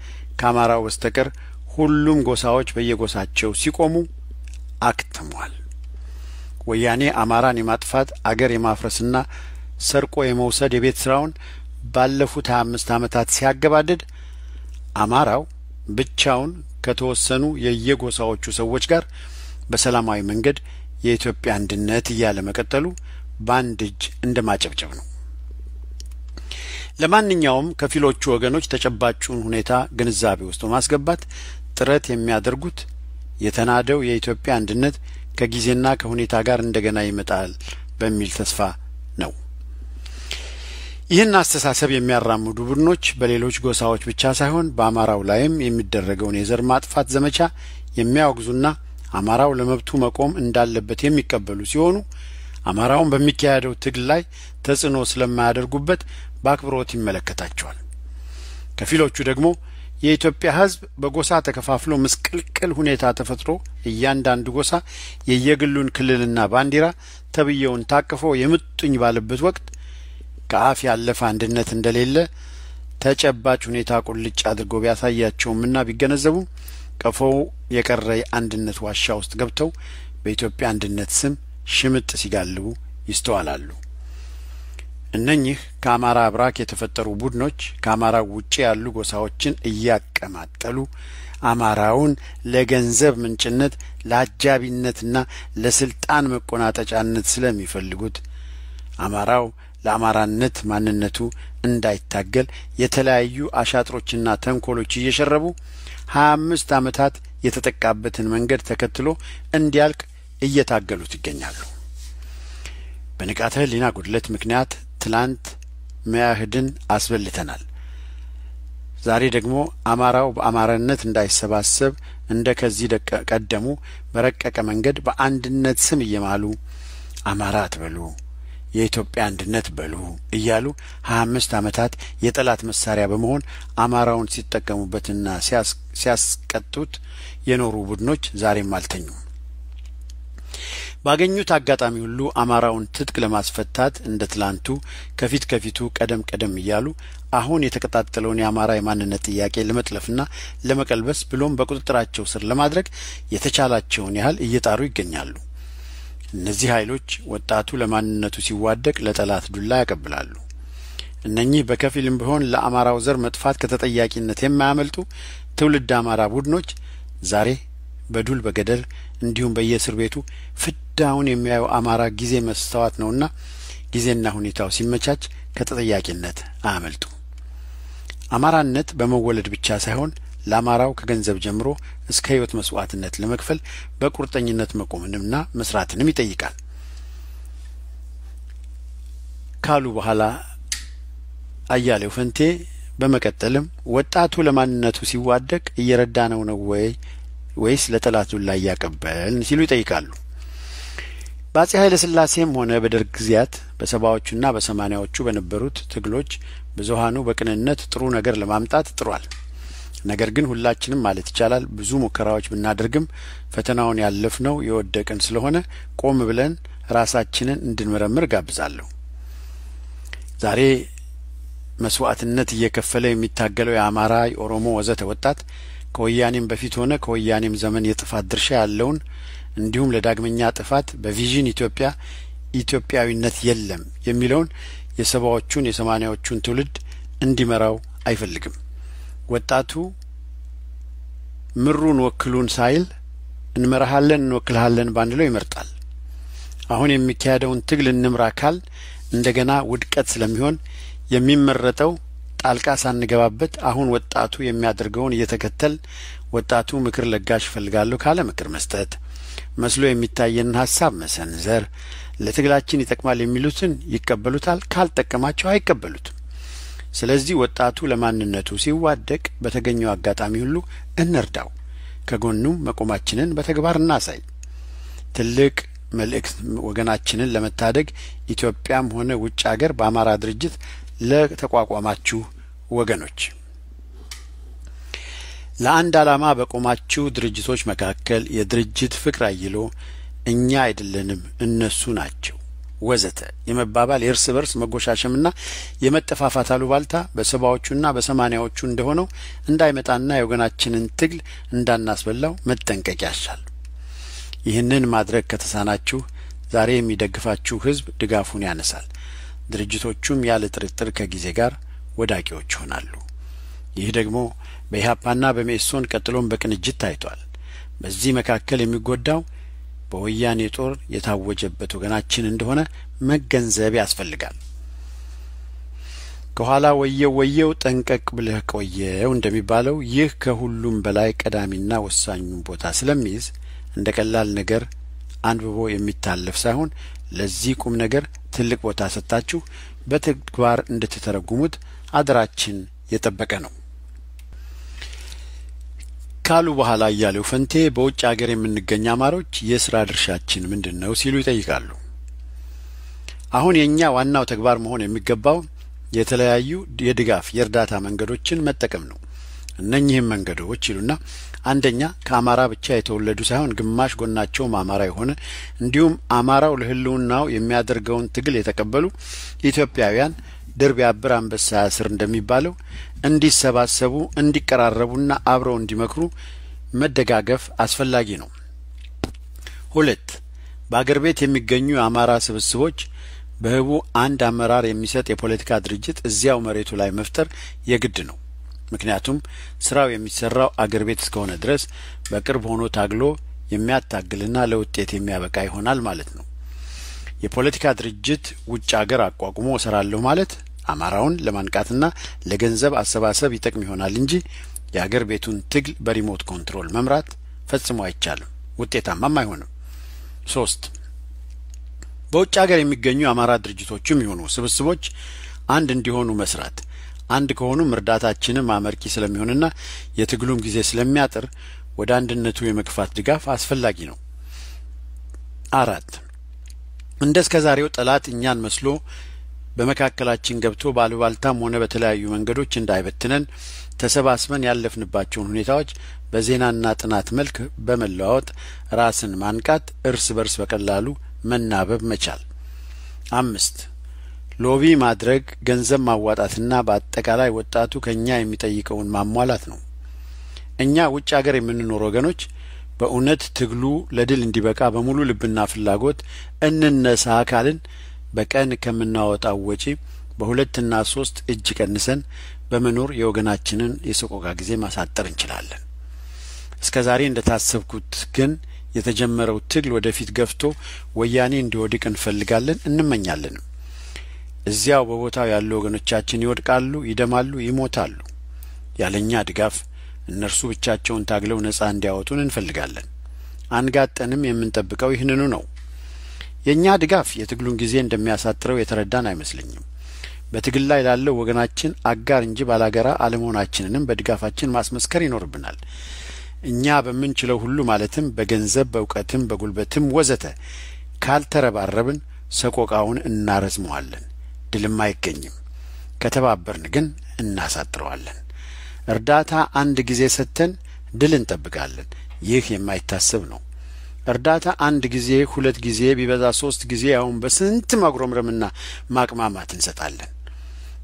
ከአማራው በስተቀር ሁሉም ጎሳዎች በየጎሳቸው ሲቆሙ አክተሟል። ወያኔ አማራን የማጥፋት አገር የማፍረስና ሰርቆ የመውሰድ የቤት ስራውን ባለፉት 25 ዓመታት ሲያገባድድ አማራው ብቻውን ከተወሰኑ የየጎሳዎቹ ሰዎች ጋር በሰላማዊ መንገድ የኢትዮጵያ አንድነት እያለ መቀጠሉ ባንድ እጅ እንደማጨብጨብ ነው። ለማንኛውም ከፊሎቹ ወገኖች ተጨባጩን ሁኔታ ግንዛቤ ውስጥ በማስገባት ጥረት የሚያደርጉት የተናደው የኢትዮጵያ አንድነት ከጊዜና ከሁኔታ ጋር እንደገና ይመጣል በሚል ተስፋ ነው። ይህን አስተሳሰብ የሚያራምዱ ቡድኖች በሌሎች ጎሳዎች ብቻ ሳይሆን በአማራው ላይም የሚደረገውን የዘር ማጥፋት ዘመቻ የሚያወግዙና አማራው ለመብቱ መቆም እንዳለበት የሚቀበሉ ሲሆኑ አማራውን በሚካሄደው ትግል ላይ ተጽዕኖ ስለማያደርጉበት በአክብሮት ይመለከታቸዋል። ከፊሎቹ ደግሞ የኢትዮጵያ ሕዝብ በጎሳ ተከፋፍሎ ምስቅልቅል ሁኔታ ተፈጥሮ እያንዳንዱ ጎሳ የየግሉን ክልልና ባንዲራ ተብየውን ታቅፎ የምጡኝ ባለበት ወቅት ከአፍ ያለፈ አንድነት እንደሌለ ተጨባጭ ሁኔታ ቁልጭ አድርጎ ቢያሳያቸውምና ቢገነዘቡ ቀፎው የቀረ አንድነት ዋሻ ውስጥ ገብተው በኢትዮጵያ አንድነት ስም ሽምጥ ሲጋልቡ ይስተዋላሉ። እነኚህ ከአማራ አብራክ የተፈጠሩ ቡድኖች ከአማራው ውጪ ያሉ ጎሳዎችን እያቀማጠሉ አማራውን ለገንዘብ ምንጭነት፣ ለአጃቢነትና ለስልጣን መቆናጠጫነት ስለሚፈልጉት አማራው ለአማራነት ማንነቱ እንዳይታገል የተለያዩ አሻጥሮችና ተንኮሎች እየሸረቡ 25 ዓመታት የተጠቃበትን መንገድ ተከትሎ እንዲያልቅ እየታገሉት ይገኛሉ። በንቃተ ህሊና ጉድለት ምክንያት ትላንት መያህድን አስበልተናል። ዛሬ ደግሞ አማራው በአማራነት እንዳይሰባሰብ እንደ ከዚህ ቀደሙ በረቀቀ መንገድ በአንድነት ስም እየማሉ አማራ አትበሉ፣ የኢትዮጵያ አንድነት በሉ እያሉ 25 ዓመታት የጠላት መሳሪያ በመሆን አማራውን ሲጠቀሙበትና ሲያስቀጡት የኖሩ ቡድኖች ዛሬም አልተኙም። ባገኙት አጋጣሚ ሁሉ አማራውን ትጥቅ ለማስፈታት እንደ ትላንቱ ከፊቱ ቀደም እያሉ አሁን የተቀጣጠለውን የአማራ የማንነት ጥያቄ ለመጥለፍና ለመቀልበስ ብሎም በቁጥጥራቸው ስር ለማድረግ የተቻላቸውን ያህል እየጣሩ ይገኛሉ። እነዚህ ኃይሎች ወጣቱ ለማንነቱ ሲዋደቅ ለጠላት ዱላ ያቀብላሉ። እነኚህ በከፊልም ቢሆን ለአማራው ዘር መጥፋት ከተጠያቂነት የማያመልጡ ትውልድ አማራ ቡድኖች ዛሬ በዱል በገደል እንዲሁም በየእስር ቤቱ ፍዳውን የሚያዩ አማራ ጊዜ መስተዋት ነውና ጊዜና ሁኔታው ሲመቻች ከተጠያቂነት አያመልጡ። አማራነት በመወለድ ብቻ ሳይሆን ለአማራው ከገንዘብ ጀምሮ እስከ ህይወት መስዋዕትነት ለመክፈል በቁርጠኝነት መቆምንና መስራትንም ይጠይቃል ካሉ በኋላ አያሌው ፈንቴ በመቀጠልም ወጣቱ ለማንነቱ ሲዋደቅ እየረዳነው ነው ወይስ ለጠላቱ ላይ ያቀበልን ሲሉ ይጠይቃሉ። በአፄ ኃይለ ሥላሴም ሆነ በደርግ ጊዜያት በሰባዎቹና በሰማኒያዎቹ በነበሩት ትግሎች ብዙሃኑ በቅንነት ጥሩ ነገር ለማምጣት ጥሯል። ነገር ግን ሁላችንም ማለት ይቻላል ብዙ ሙከራዎች ብናደርግም ፈተናውን ያለፍነው የወደቅን ስለሆነ ቆም ብለን ራሳችንን እንድንመረምር ጋብዛለሁ። ዛሬ መስዋዕትነት እየከፈለ የሚታገለው የአማራ የኦሮሞ ወዘተ ወጣት ከወያኔም በፊት ሆነ ከወያኔም ዘመን የጥፋት ድርሻ ያለውን እንዲሁም ለዳግመኛ ጥፋት በቪዥን ኢትዮጵያ ኢትዮጵያዊነት የለም የሚለውን የሰባዎቹን የሰማኒያዎቹን ትውልድ እንዲመራው አይፈልግም። ወጣቱ ምሩን ወክሉን ሳይል እንመራሃለን እንወክልሃለን ባንለው ይመርጣል። አሁን የሚካሄደውን ትግል እንምራ ካል እንደገና ውድቀት ስለሚሆን የሚመረጠው ጣልቃ ሳንገባበት አሁን ወጣቱ የሚያደርገውን እየተከተል ወጣቱ ምክር ለጋሽ ፈልጋለሁ ካለ ምክር መስጠት፣ መስሎ የሚታየን ሐሳብ መሰንዘር፣ ለትግላችን ይጠቅማል የሚሉትን ይቀበሉታል፣ ካልጠቀማቸው አይቀበሉትም። ስለዚህ ወጣቱ ለማንነቱ ሲዋደቅ በተገኘው አጋጣሚ ሁሉ እንርዳው፣ ከጎኑም መቆማችንን በተግባር እናሳይ። ትልቅ መልእክት ወገናችንን ለመታደግ ኢትዮጵያም ሆነ ውጭ ሀገር በአማራ ድርጅት ለተቋቋማችሁ ወገኖች ለአንድ ዓላማ በቆማችሁ ድርጅቶች መካከል የድርጅት ፍቅር አይሎ እኛ አይደለንም እነሱ ናቸው ወዘተ የመባባል የእርስ በርስ መጎሻሸምና የመጠፋፋት አሉባልታ በሰባዎቹና በሰማኒያዎቹ እንደሆነው እንዳይመጣና የወገናችንን ትግል እንዳናስበላው መጠንቀቅ ያሻል። ይህንን ማድረግ ከተሳናችሁ ዛሬ የሚደግፋችሁ ህዝብ ድጋፉን ያነሳል። ድርጅቶቹም ያለ ጥርጥር ከጊዜ ጋር ወዳቂዎች ይሆናሉ። ይህ ደግሞ በኢህአፓና በመኢሶን ቀጥሎም በቅንጅት ታይቷል። በዚህ መካከል የሚጎዳው በወያኔ ጦር የታወጀበት ወገናችን እንደሆነ መገንዘብ ያስፈልጋል። ከኋላ ወየው ጠንቀቅ ብለህ ቆየው እንደሚባለው ይህ ከሁሉም በላይ ቀዳሚና ወሳኙን ቦታ ስለሚይዝ እንደ ቀላል ነገር አንብቦ የሚታለፍ ሳይሆን ለዚህ ቁም ነገር ትልቅ ቦታ ሰጣችሁ በተግባር እንድትተረጉሙት አደራችን የጠበቀ ነው ካሉ በኋላ እያለው ፈንቴ በውጭ ሀገር የምንገኝ አማሮች የሥራ ድርሻችን ምንድነው ሲሉ ይጠይቃሉ። አሁን የኛ ዋናው ተግባር መሆን የሚገባው የተለያዩ የድጋፍ የእርዳታ መንገዶችን መጠቀም ነው። እነኚህም መንገዶች ይሉና አንደኛ ከአማራ ብቻ የተወለዱ ሳይሆን ግማሽ ጎናቸው አማራ የሆነ እንዲሁም አማራው ለህልውናው የሚያደርገውን ትግል የተቀበሉ ኢትዮጵያውያን ድር ቢያብር አንበሳ ያስር እንደሚባለው እንዲሰባሰቡ እንዲቀራረቡና አብረው እንዲመክሩ መደጋገፍ አስፈላጊ ነው። ሁለት በአገር ቤት የሚገኙ አማራ ስብስቦች በህቡ አንድ አመራር የሚሰጥ የፖለቲካ ድርጅት እዚያው መሬቱ ላይ መፍጠር የግድ ነው። ምክንያቱም ስራው የሚሰራው አገር ቤት እስከሆነ ድረስ በቅርብ ሆኖ ታግሎ የሚያታግልና ለውጤት የሚያበቃ ይሆናል ማለት ነው። የፖለቲካ ድርጅት ውጭ ሀገር አቋቁሞ እሰራለሁ ማለት አማራውን ለማንቃትና ለገንዘብ አሰባሰብ ይጠቅም ይሆናል እንጂ የአገር ቤቱን ትግል በሪሞት ኮንትሮል መምራት ፈጽሞ አይቻልም፣ ውጤታማም አይሆንም። 3 በውጭ ሀገር የሚገኙ አማራ ድርጅቶችም ይሆኑ ስብስቦች አንድ እንዲሆኑ መስራት፣ አንድ ከሆኑም እርዳታችንም አመርቂ ስለሚሆንና የትግሉም ጊዜ ስለሚያጥር ወደ አንድነቱ የመግፋት ድጋፍ አስፈላጊ ነው። 4 እንደስከዛሬው ጠላት እኛን መስሎ በመካከላችን ገብቶ ባሉባልታም ሆነ በተለያዩ መንገዶች እንዳይበትነን ተሰባስበን ያለፍንባቸውን ሁኔታዎች በዜናና ጥናት መልክ በመለዋወጥ ራስን ማንቃት፣ እርስ በርስ በቀላሉ መናበብ መቻል። 5 ሎቢ ማድረግ፣ ገንዘብ ማዋጣትና በአጠቃላይ ወጣቱ ከኛ የሚጠይቀውን ማሟላት ነው። እኛ ውጭ ሀገር የምንኖር ወገኖች በእውነት ትግሉ ለድል እንዲበቃ በሙሉ ልብና ፍላጎት እንነሳ ካልን በቀን ከምናወጣው ወጪ በ2 እና 3 እጅ ቀንሰን በመኖር የወገናችንን የሰቆቃ ጊዜ ማሳጠር እንችላለን። እስከዛሬ እንደታሰብኩት ግን የተጀመረው ትግል ወደፊት ገፍቶ ወያኔ እንዲወድቅ እንፈልጋለን እንመኛለን። እዚያው በቦታው ያሉ ወገኖቻችን ይወድቃሉ፣ ይደማሉ፣ ይሞታሉ። ያለኛ ድጋፍ እነርሱ ብቻቸውን ታግለው ነጻ እንዲያወጡን እንፈልጋለን። አንጋጠንም የምንጠብቀው ይህንኑ ነው። የኛ ድጋፍ የትግሉን ጊዜ እንደሚያሳጥረው የተረዳን አይመስልኝም። በትግል ላይ ላለው ወገናችን አጋር እንጂ ባላገራ አለመሆናችንንም በድጋፋችን ማስመስከር ይኖርብናል። እኛ በምንችለው ሁሉ ማለትም በገንዘብ በእውቀትም በጉልበትም ወዘተ ካልተረባረብን ሰቆቃውን እናረዝመዋለን፣ ድልም አይገኝም። ከተባበርን ግን እናሳጥረዋለን። እርዳታ አንድ ጊዜ ሰጥተን ድል እንጠብቃለን። ይህ የማይታሰብ ነው። እርዳታ አንድ ጊዜ 2 ጊዜ ቢበዛ 3 ጊዜ አሁን በስንት ማግሮምረምና ማቅማማት እንሰጣለን።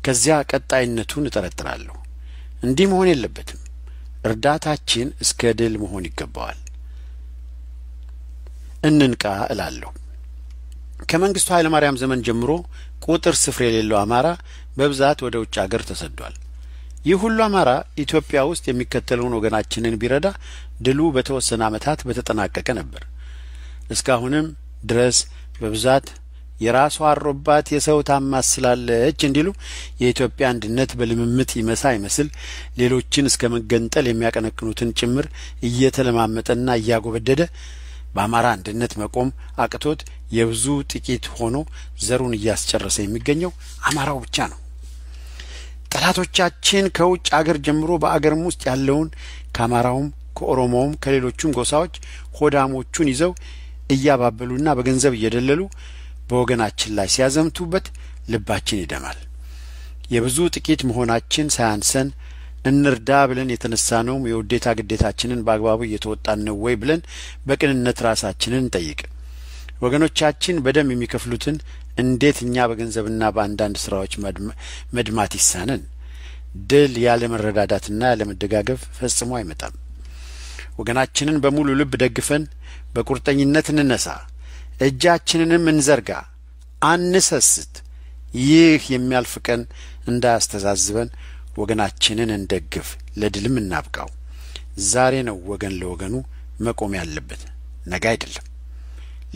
ከዚያ ቀጣይነቱን እጠረጥራለሁ። እንዲህ መሆን የለበትም። እርዳታችን እስከ ድል መሆን ይገባዋል። እንንቃ እላለሁ። ከመንግስቱ ኃይለ ማርያም ዘመን ጀምሮ ቁጥር ስፍር የሌለው አማራ በብዛት ወደ ውጭ አገር ተሰዷል። ይህ ሁሉ አማራ ኢትዮጵያ ውስጥ የሚከተለውን ወገናችንን ቢረዳ ድሉ በተወሰነ ዓመታት በተጠናቀቀ ነበር። እስካሁንም ድረስ በብዛት የራሷ አሮባት የሰው ታማስላለች እንዲሉ የኢትዮጵያ አንድነት በልምምጥ ይመስል ሌሎችን እስከ መገንጠል የሚያቀነቅኑትን ጭምር እየተለማመጠና እያጎበደደ በአማራ አንድነት መቆም አቅቶት የብዙ ጥቂት ሆኖ ዘሩን እያስጨረሰ የሚገኘው አማራው ብቻ ነው። ጠላቶቻችን ከውጭ አገር ጀምሮ በአገርም ውስጥ ያለውን ከአማራውም ከኦሮሞውም ከሌሎችም ጎሳዎች ሆዳሞቹን ይዘው እያባበሉና በገንዘብ እየደለሉ በወገናችን ላይ ሲያዘምቱበት ልባችን ይደማል። የብዙ ጥቂት መሆናችን ሳያንሰን እንርዳ ብለን የተነሳነው የውዴታ ግዴታችንን በአግባቡ እየተወጣን ነው ወይ ብለን በቅንነት ራሳችንን እንጠይቅ። ወገኖቻችን በደም የሚከፍሉትን እንዴት እኛ በገንዘብና በአንዳንድ ስራዎች መድማት ይሳነን? ድል ያለ መረዳዳትና ያለ መደጋገፍ ፈጽሞ አይመጣም። ወገናችንን በሙሉ ልብ ደግፈን በቁርጠኝነት እንነሳ። እጃችንንም እንዘርጋ፣ አንሰስት። ይህ የሚያልፍ ቀን እንዳያስተዛዝበን ወገናችንን እንደግፍ፣ ለድልም እናብቃው። ዛሬ ነው ወገን ለወገኑ መቆም ያለበት፣ ነገ አይደለም።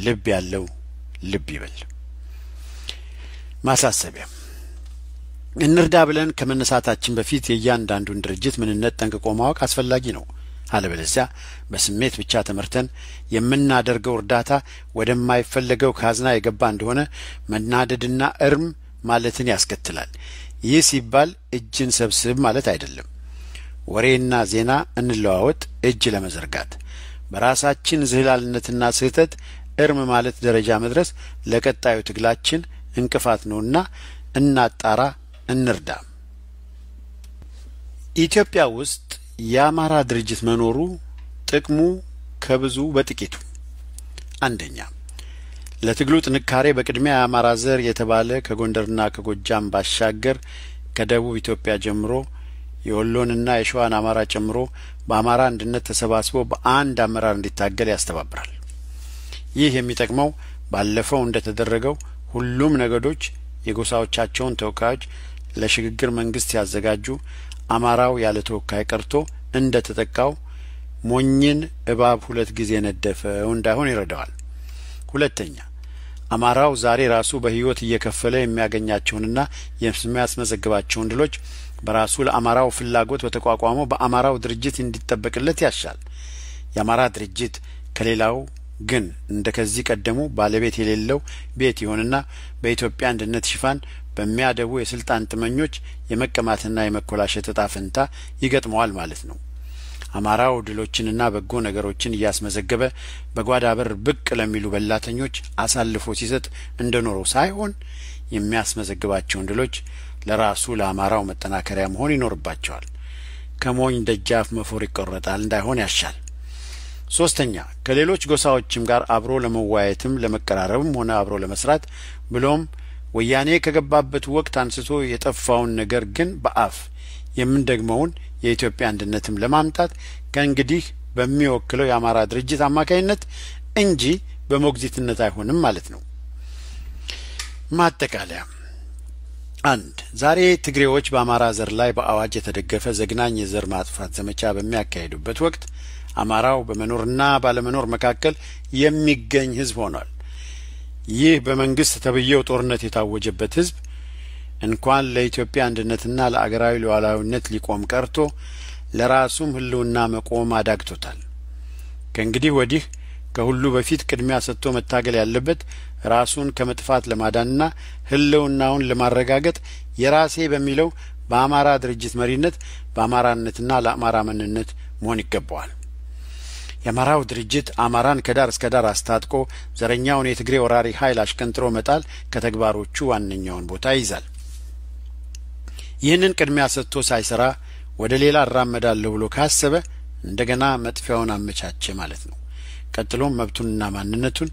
ልብ ያለው ልብ ይበል። ማሳሰቢያ፣ እንርዳ ብለን ከመነሳታችን በፊት የእያንዳንዱን ድርጅት ምንነት ጠንቅቆ ማወቅ አስፈላጊ ነው። አለበለዚያ በስሜት ብቻ ተመርተን የምናደርገው እርዳታ ወደማይፈለገው ካዝና የገባ እንደሆነ መናደድና እርም ማለትን ያስከትላል። ይህ ሲባል እጅን ሰብስብ ማለት አይደለም። ወሬና ዜና እንለዋወጥ እጅ ለመዘርጋት። በራሳችን ዝህላልነትና ስህተት እርም ማለት ደረጃ መድረስ ለቀጣዩ ትግላችን እንቅፋት ነውና እናጣራ፣ እንርዳ። ኢትዮጵያ ውስጥ የአማራ ድርጅት መኖሩ ጥቅሙ ከብዙ በጥቂቱ። አንደኛ፣ ለትግሉ ጥንካሬ በቅድሚያ የአማራ ዘር የተባለ ከጎንደርና ከጎጃም ባሻገር ከደቡብ ኢትዮጵያ ጀምሮ የወሎንና የሸዋን አማራ ጨምሮ በአማራ አንድነት ተሰባስቦ በአንድ አመራር እንዲታገል ያስተባብራል። ይህ የሚጠቅመው ባለፈው እንደተደረገው ሁሉም ነገዶች የጎሳዎቻቸውን ተወካዮች ለሽግግር መንግስት ያዘጋጁ፣ አማራው ያለ ተወካይ ቀርቶ እንደተጠቃው ሞኝን እባብ ሁለት ጊዜ ነደፈው እንዳይሆን ይረዳዋል። ሁለተኛ፣ አማራው ዛሬ ራሱ በህይወት እየከፈለ የሚያገኛቸውንና የሚያስመዘግባቸውን ድሎች በራሱ ለአማራው ፍላጎት በተቋቋመው በአማራው ድርጅት እንዲጠበቅለት ያሻል። የአማራ ድርጅት ከሌላው ግን እንደከዚህ ቀደሙ ባለቤት የሌለው ቤት ይሆንና በኢትዮጵያ አንድነት ሽፋን በሚያደቡ የስልጣን ጥመኞች የመቀማትና የመኮላሸት ዕጣ ፈንታ ይገጥመዋል ማለት ነው። አማራው ድሎችንና በጎ ነገሮችን እያስመዘገበ በጓዳ በር ብቅ ለሚሉ በላተኞች አሳልፎ ሲሰጥ እንደኖረው ሳይሆን የሚያስመዘግባቸውን ድሎች ለራሱ ለአማራው መጠናከሪያ መሆን ይኖርባቸዋል። ከሞኝ ደጃፍ መፎር ይቆረጣል እንዳይሆን ያሻል። ሶስተኛ፣ ከሌሎች ጎሳዎችም ጋር አብሮ ለመዋየትም ለመቀራረብም ሆነ አብሮ ለመስራት ብሎም ወያኔ ከገባበት ወቅት አንስቶ የጠፋውን ነገር ግን በአፍ የምንደግመውን የኢትዮጵያ አንድነትም ለማምጣት ከእንግዲህ በሚወክለው የአማራ ድርጅት አማካይነት እንጂ በሞግዚትነት አይሆንም ማለት ነው። ማጠቃለያ፣ አንድ፣ ዛሬ ትግሬዎች በአማራ ዘር ላይ በአዋጅ የተደገፈ ዘግናኝ የዘር ማጥፋት ዘመቻ በሚያካሂዱበት ወቅት አማራው በመኖርና ባለመኖር መካከል የሚገኝ ህዝብ ሆኗል። ይህ በመንግስት ተብየው ጦርነት የታወጀበት ህዝብ እንኳን ለኢትዮጵያ አንድነትና ለአገራዊ ሉዓላዊነት ሊቆም ቀርቶ ለራሱም ህልውና መቆም አዳግቶታል። ከእንግዲህ ወዲህ ከሁሉ በፊት ቅድሚያ ሰጥቶ መታገል ያለበት ራሱን ከመጥፋት ለማዳንና ህልውናውን ለማረጋገጥ የራሴ በሚለው በአማራ ድርጅት መሪነት በአማራነትና ለአማራ ማንነት መሆን ይገባዋል። የአማራው ድርጅት አማራን ከዳር እስከ ዳር አስታጥቆ ዘረኛውን የትግሬ ወራሪ ኃይል አሽቀንጥሮ መጣል ከተግባሮቹ ዋነኛውን ቦታ ይይዛል። ይህንን ቅድሚያ ሰጥቶ ሳይሰራ ወደ ሌላ አራመዳለሁ ብሎ ካሰበ እንደገና መጥፊያውን አመቻቸ ማለት ነው። ቀጥሎም መብቱንና ማንነቱን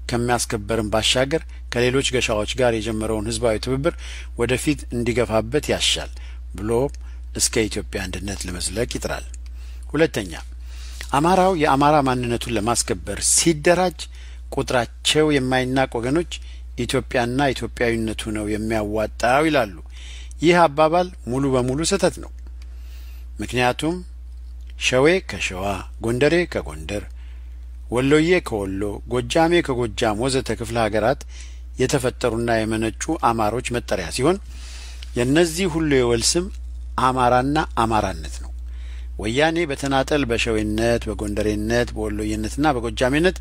ከሚያስከበርም ባሻገር ከሌሎች ገሻዎች ጋር የጀመረውን ህዝባዊ ትብብር ወደፊት እንዲገፋበት ያሻል ብሎ እስከ ኢትዮጵያ አንድነት ለመዝለቅ ይጥራል። ሁለተኛ አማራው የአማራ ማንነቱን ለማስከበር ሲደራጅ ቁጥራቸው የማይናቅ ወገኖች ኢትዮጵያና ኢትዮጵያዊነቱ ነው የሚያዋጣው ይላሉ። ይህ አባባል ሙሉ በሙሉ ስህተት ነው። ምክንያቱም ሸዌ ከሸዋ፣ ጎንደሬ ከጎንደር፣ ወሎዬ ከወሎ፣ ጎጃሜ ከጎጃም ወዘተ ክፍለ ሀገራት የተፈጠሩና የመነጩ አማሮች መጠሪያ ሲሆን የነዚህ ሁሉ የወል ስም አማራና አማራነት ነው። ወያኔ በተናጠል በሸዌነት፣ በጎንደሬነት፣ በወሎዬነትና በጎጃሜነት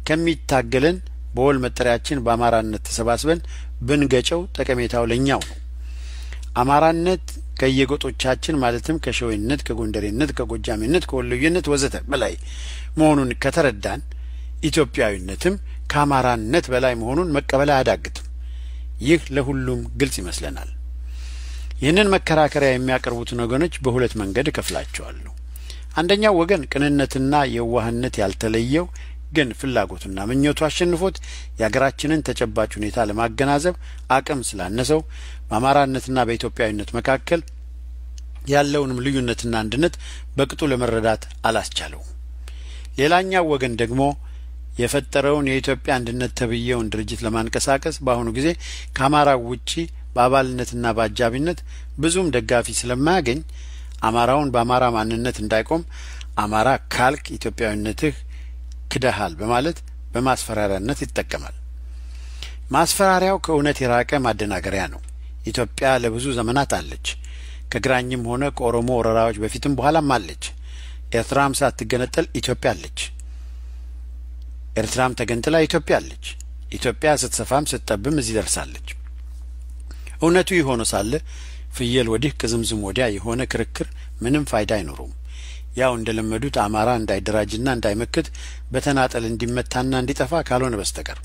ከሚታገለን በወል መጠሪያችን በአማራነት ተሰባስበን ብንገጨው ጠቀሜታው ለኛው ነው። አማራነት ከየጎጦቻችን ማለትም ከሸዌነት፣ ከጎንደሬነት፣ ከጎጃሜነት፣ ከወሎዬነት ወዘተ በላይ መሆኑን ከተረዳን ኢትዮጵያዊነትም ከአማራነት በላይ መሆኑን መቀበል አያዳግትም። ይህ ለሁሉም ግልጽ ይመስለናል። ይህንን መከራከሪያ የሚያቀርቡትን ወገኖች በሁለት መንገድ እከፍላቸዋለሁ። አንደኛው ወገን ቅንነትና የዋህነት ያልተለየው ግን ፍላጎቱና ምኞቱ አሸንፎት የሀገራችንን ተጨባጭ ሁኔታ ለማገናዘብ አቅም ስላነሰው በአማራነትና በኢትዮጵያዊነት መካከል ያለውንም ልዩነትና አንድነት በቅጡ ለመረዳት አላስቻለውም። ሌላኛው ወገን ደግሞ የፈጠረውን የኢትዮጵያ አንድነት ተብየውን ድርጅት ለማንቀሳቀስ በአሁኑ ጊዜ ከአማራው ውጪ በአባልነትና በአጃቢነት ብዙም ደጋፊ ስለማያገኝ አማራውን በአማራ ማንነት እንዳይቆም አማራ ካልክ ኢትዮጵያዊነትህ ክደሃል በማለት በማስፈራሪያነት ይጠቀማል። ማስፈራሪያው ከእውነት የራቀ ማደናገሪያ ነው። ኢትዮጵያ ለብዙ ዘመናት አለች። ከግራኝም ሆነ ከኦሮሞ ወረራዎች በፊትም በኋላም አለች። ኤርትራም ሳትገነጠል ኢትዮጵያ አለች። ኤርትራም ተገንጥላ ኢትዮጵያ አለች። ኢትዮጵያ ስትሰፋም ስትጠብም እዚህ ደርሳለች። እውነቱ ይሆነ ሳለ ፍየል ወዲህ ቅዝምዝም ወዲያ የሆነ ክርክር ምንም ፋይዳ አይኖረውም። ያው እንደለመዱት አማራ እንዳይደራጅና እንዳይመክት በተናጠል እንዲመታና እንዲጠፋ ካልሆነ በስተቀር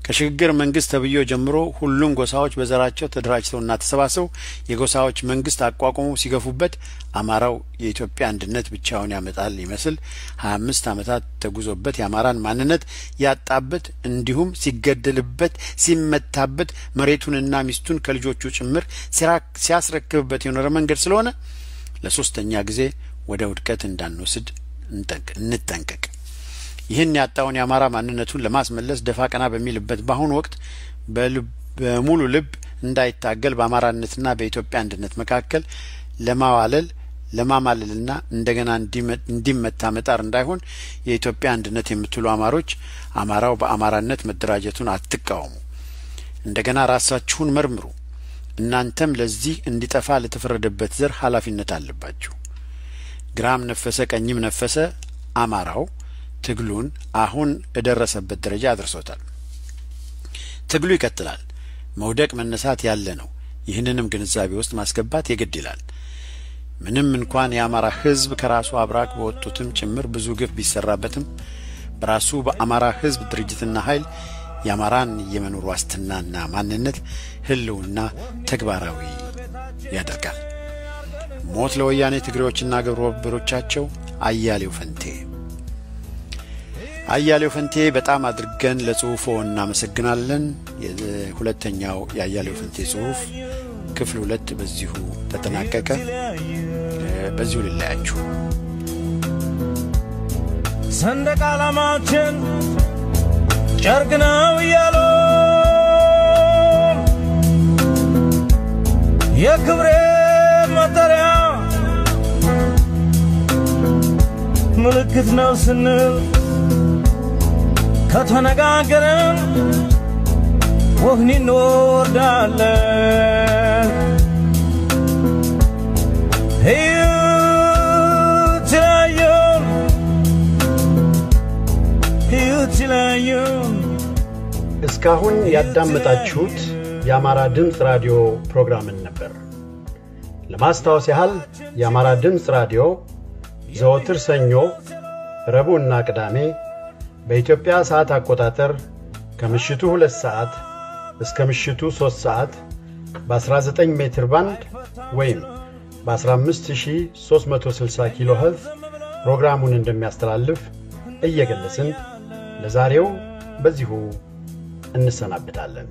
ከሽግግር መንግስት ተብዮ ጀምሮ ሁሉም ጎሳዎች በዘራቸው ተደራጅተውና ተሰባስበው የጎሳዎች መንግስት አቋቁሞ ሲገፉበት አማራው የኢትዮጵያ አንድነት ብቻውን ያመጣል ይመስል 25 ዓመታት ተጉዞበት የአማራን ማንነት ያጣበት እንዲሁም ሲገደልበት ሲመታበት መሬቱንና ሚስቱን ከልጆቹ ጭምር ሲያስረክብበት የኖረ መንገድ ስለሆነ ለሶስተኛ ጊዜ ወደ ውድቀት እንዳንወስድ እንጠንቀቅ። ይህን ያጣውን የአማራ ማንነቱን ለማስመለስ ደፋ ቀና በሚልበት ባሁን ወቅት በሙሉ ልብ እንዳይታገል በአማራነትና በኢትዮጵያ አንድነት መካከል ለማማለልና እንደገና እንዲመታ መጣር እንዳይሆን የኢትዮጵያ አንድነት የምትሉ አማሮች አማራው በአማራነት መደራጀቱን አትቃወሙ። እንደገና ራሳችሁን መርምሩ። እናንተም ለዚህ እንዲጠፋ ለተፈረደበት ዘር ኃላፊነት አለባችሁ። ግራም ነፈሰ ቀኝም ነፈሰ አማራው ትግሉን አሁን እደረሰበት ደረጃ አድርሶታል። ትግሉ ይቀጥላል። መውደቅ መነሳት ያለ ነው። ይህንንም ግንዛቤ ውስጥ ማስገባት የግድ ይላል። ምንም እንኳን የአማራ ህዝብ ከራሱ አብራክ በወጡትም ጭምር ብዙ ግፍ ቢሰራበትም በራሱ በአማራ ህዝብ ድርጅትና ኃይል የአማራን የመኖር ዋስትናና ማንነት ህልውና ተግባራዊ ያደርጋል። ሞት ለወያኔ ትግሬዎችና ግብረ አበሮቻቸው። አያሌው ፈንቴ በጣም አድርገን ለጽሁፎ እናመሰግናለን። የሁለተኛው የአያሌው ፈንቴ ጽሁፍ ክፍል 2 በዚሁ ተጠናቀቀ። በዚሁ ልለያችሁ። ሰንደቅ ዓላማችን ጨርቅ ነው እያሉ የክብሬ መጠሪያ ምልክት ነው ስንል ከተነጋገርን ወህኒ እንወርዳለን። እስካሁን ያዳመጣችሁት የአማራ ድምጽ ራዲዮ ፕሮግራምን ነበር። ለማስታወስ ያህል የአማራ ድምጽ ራዲዮ ዘወትር ሰኞ፣ ረቡዕና ቅዳሜ በኢትዮጵያ ሰዓት አቆጣጠር ከምሽቱ 2 ሰዓት እስከ ምሽቱ 3 ሰዓት በ19 ሜትር ባንድ ወይም በ15360 ኪሎ ሄርዝ ፕሮግራሙን እንደሚያስተላልፍ እየገለጽን ለዛሬው በዚሁ እንሰናበታለን።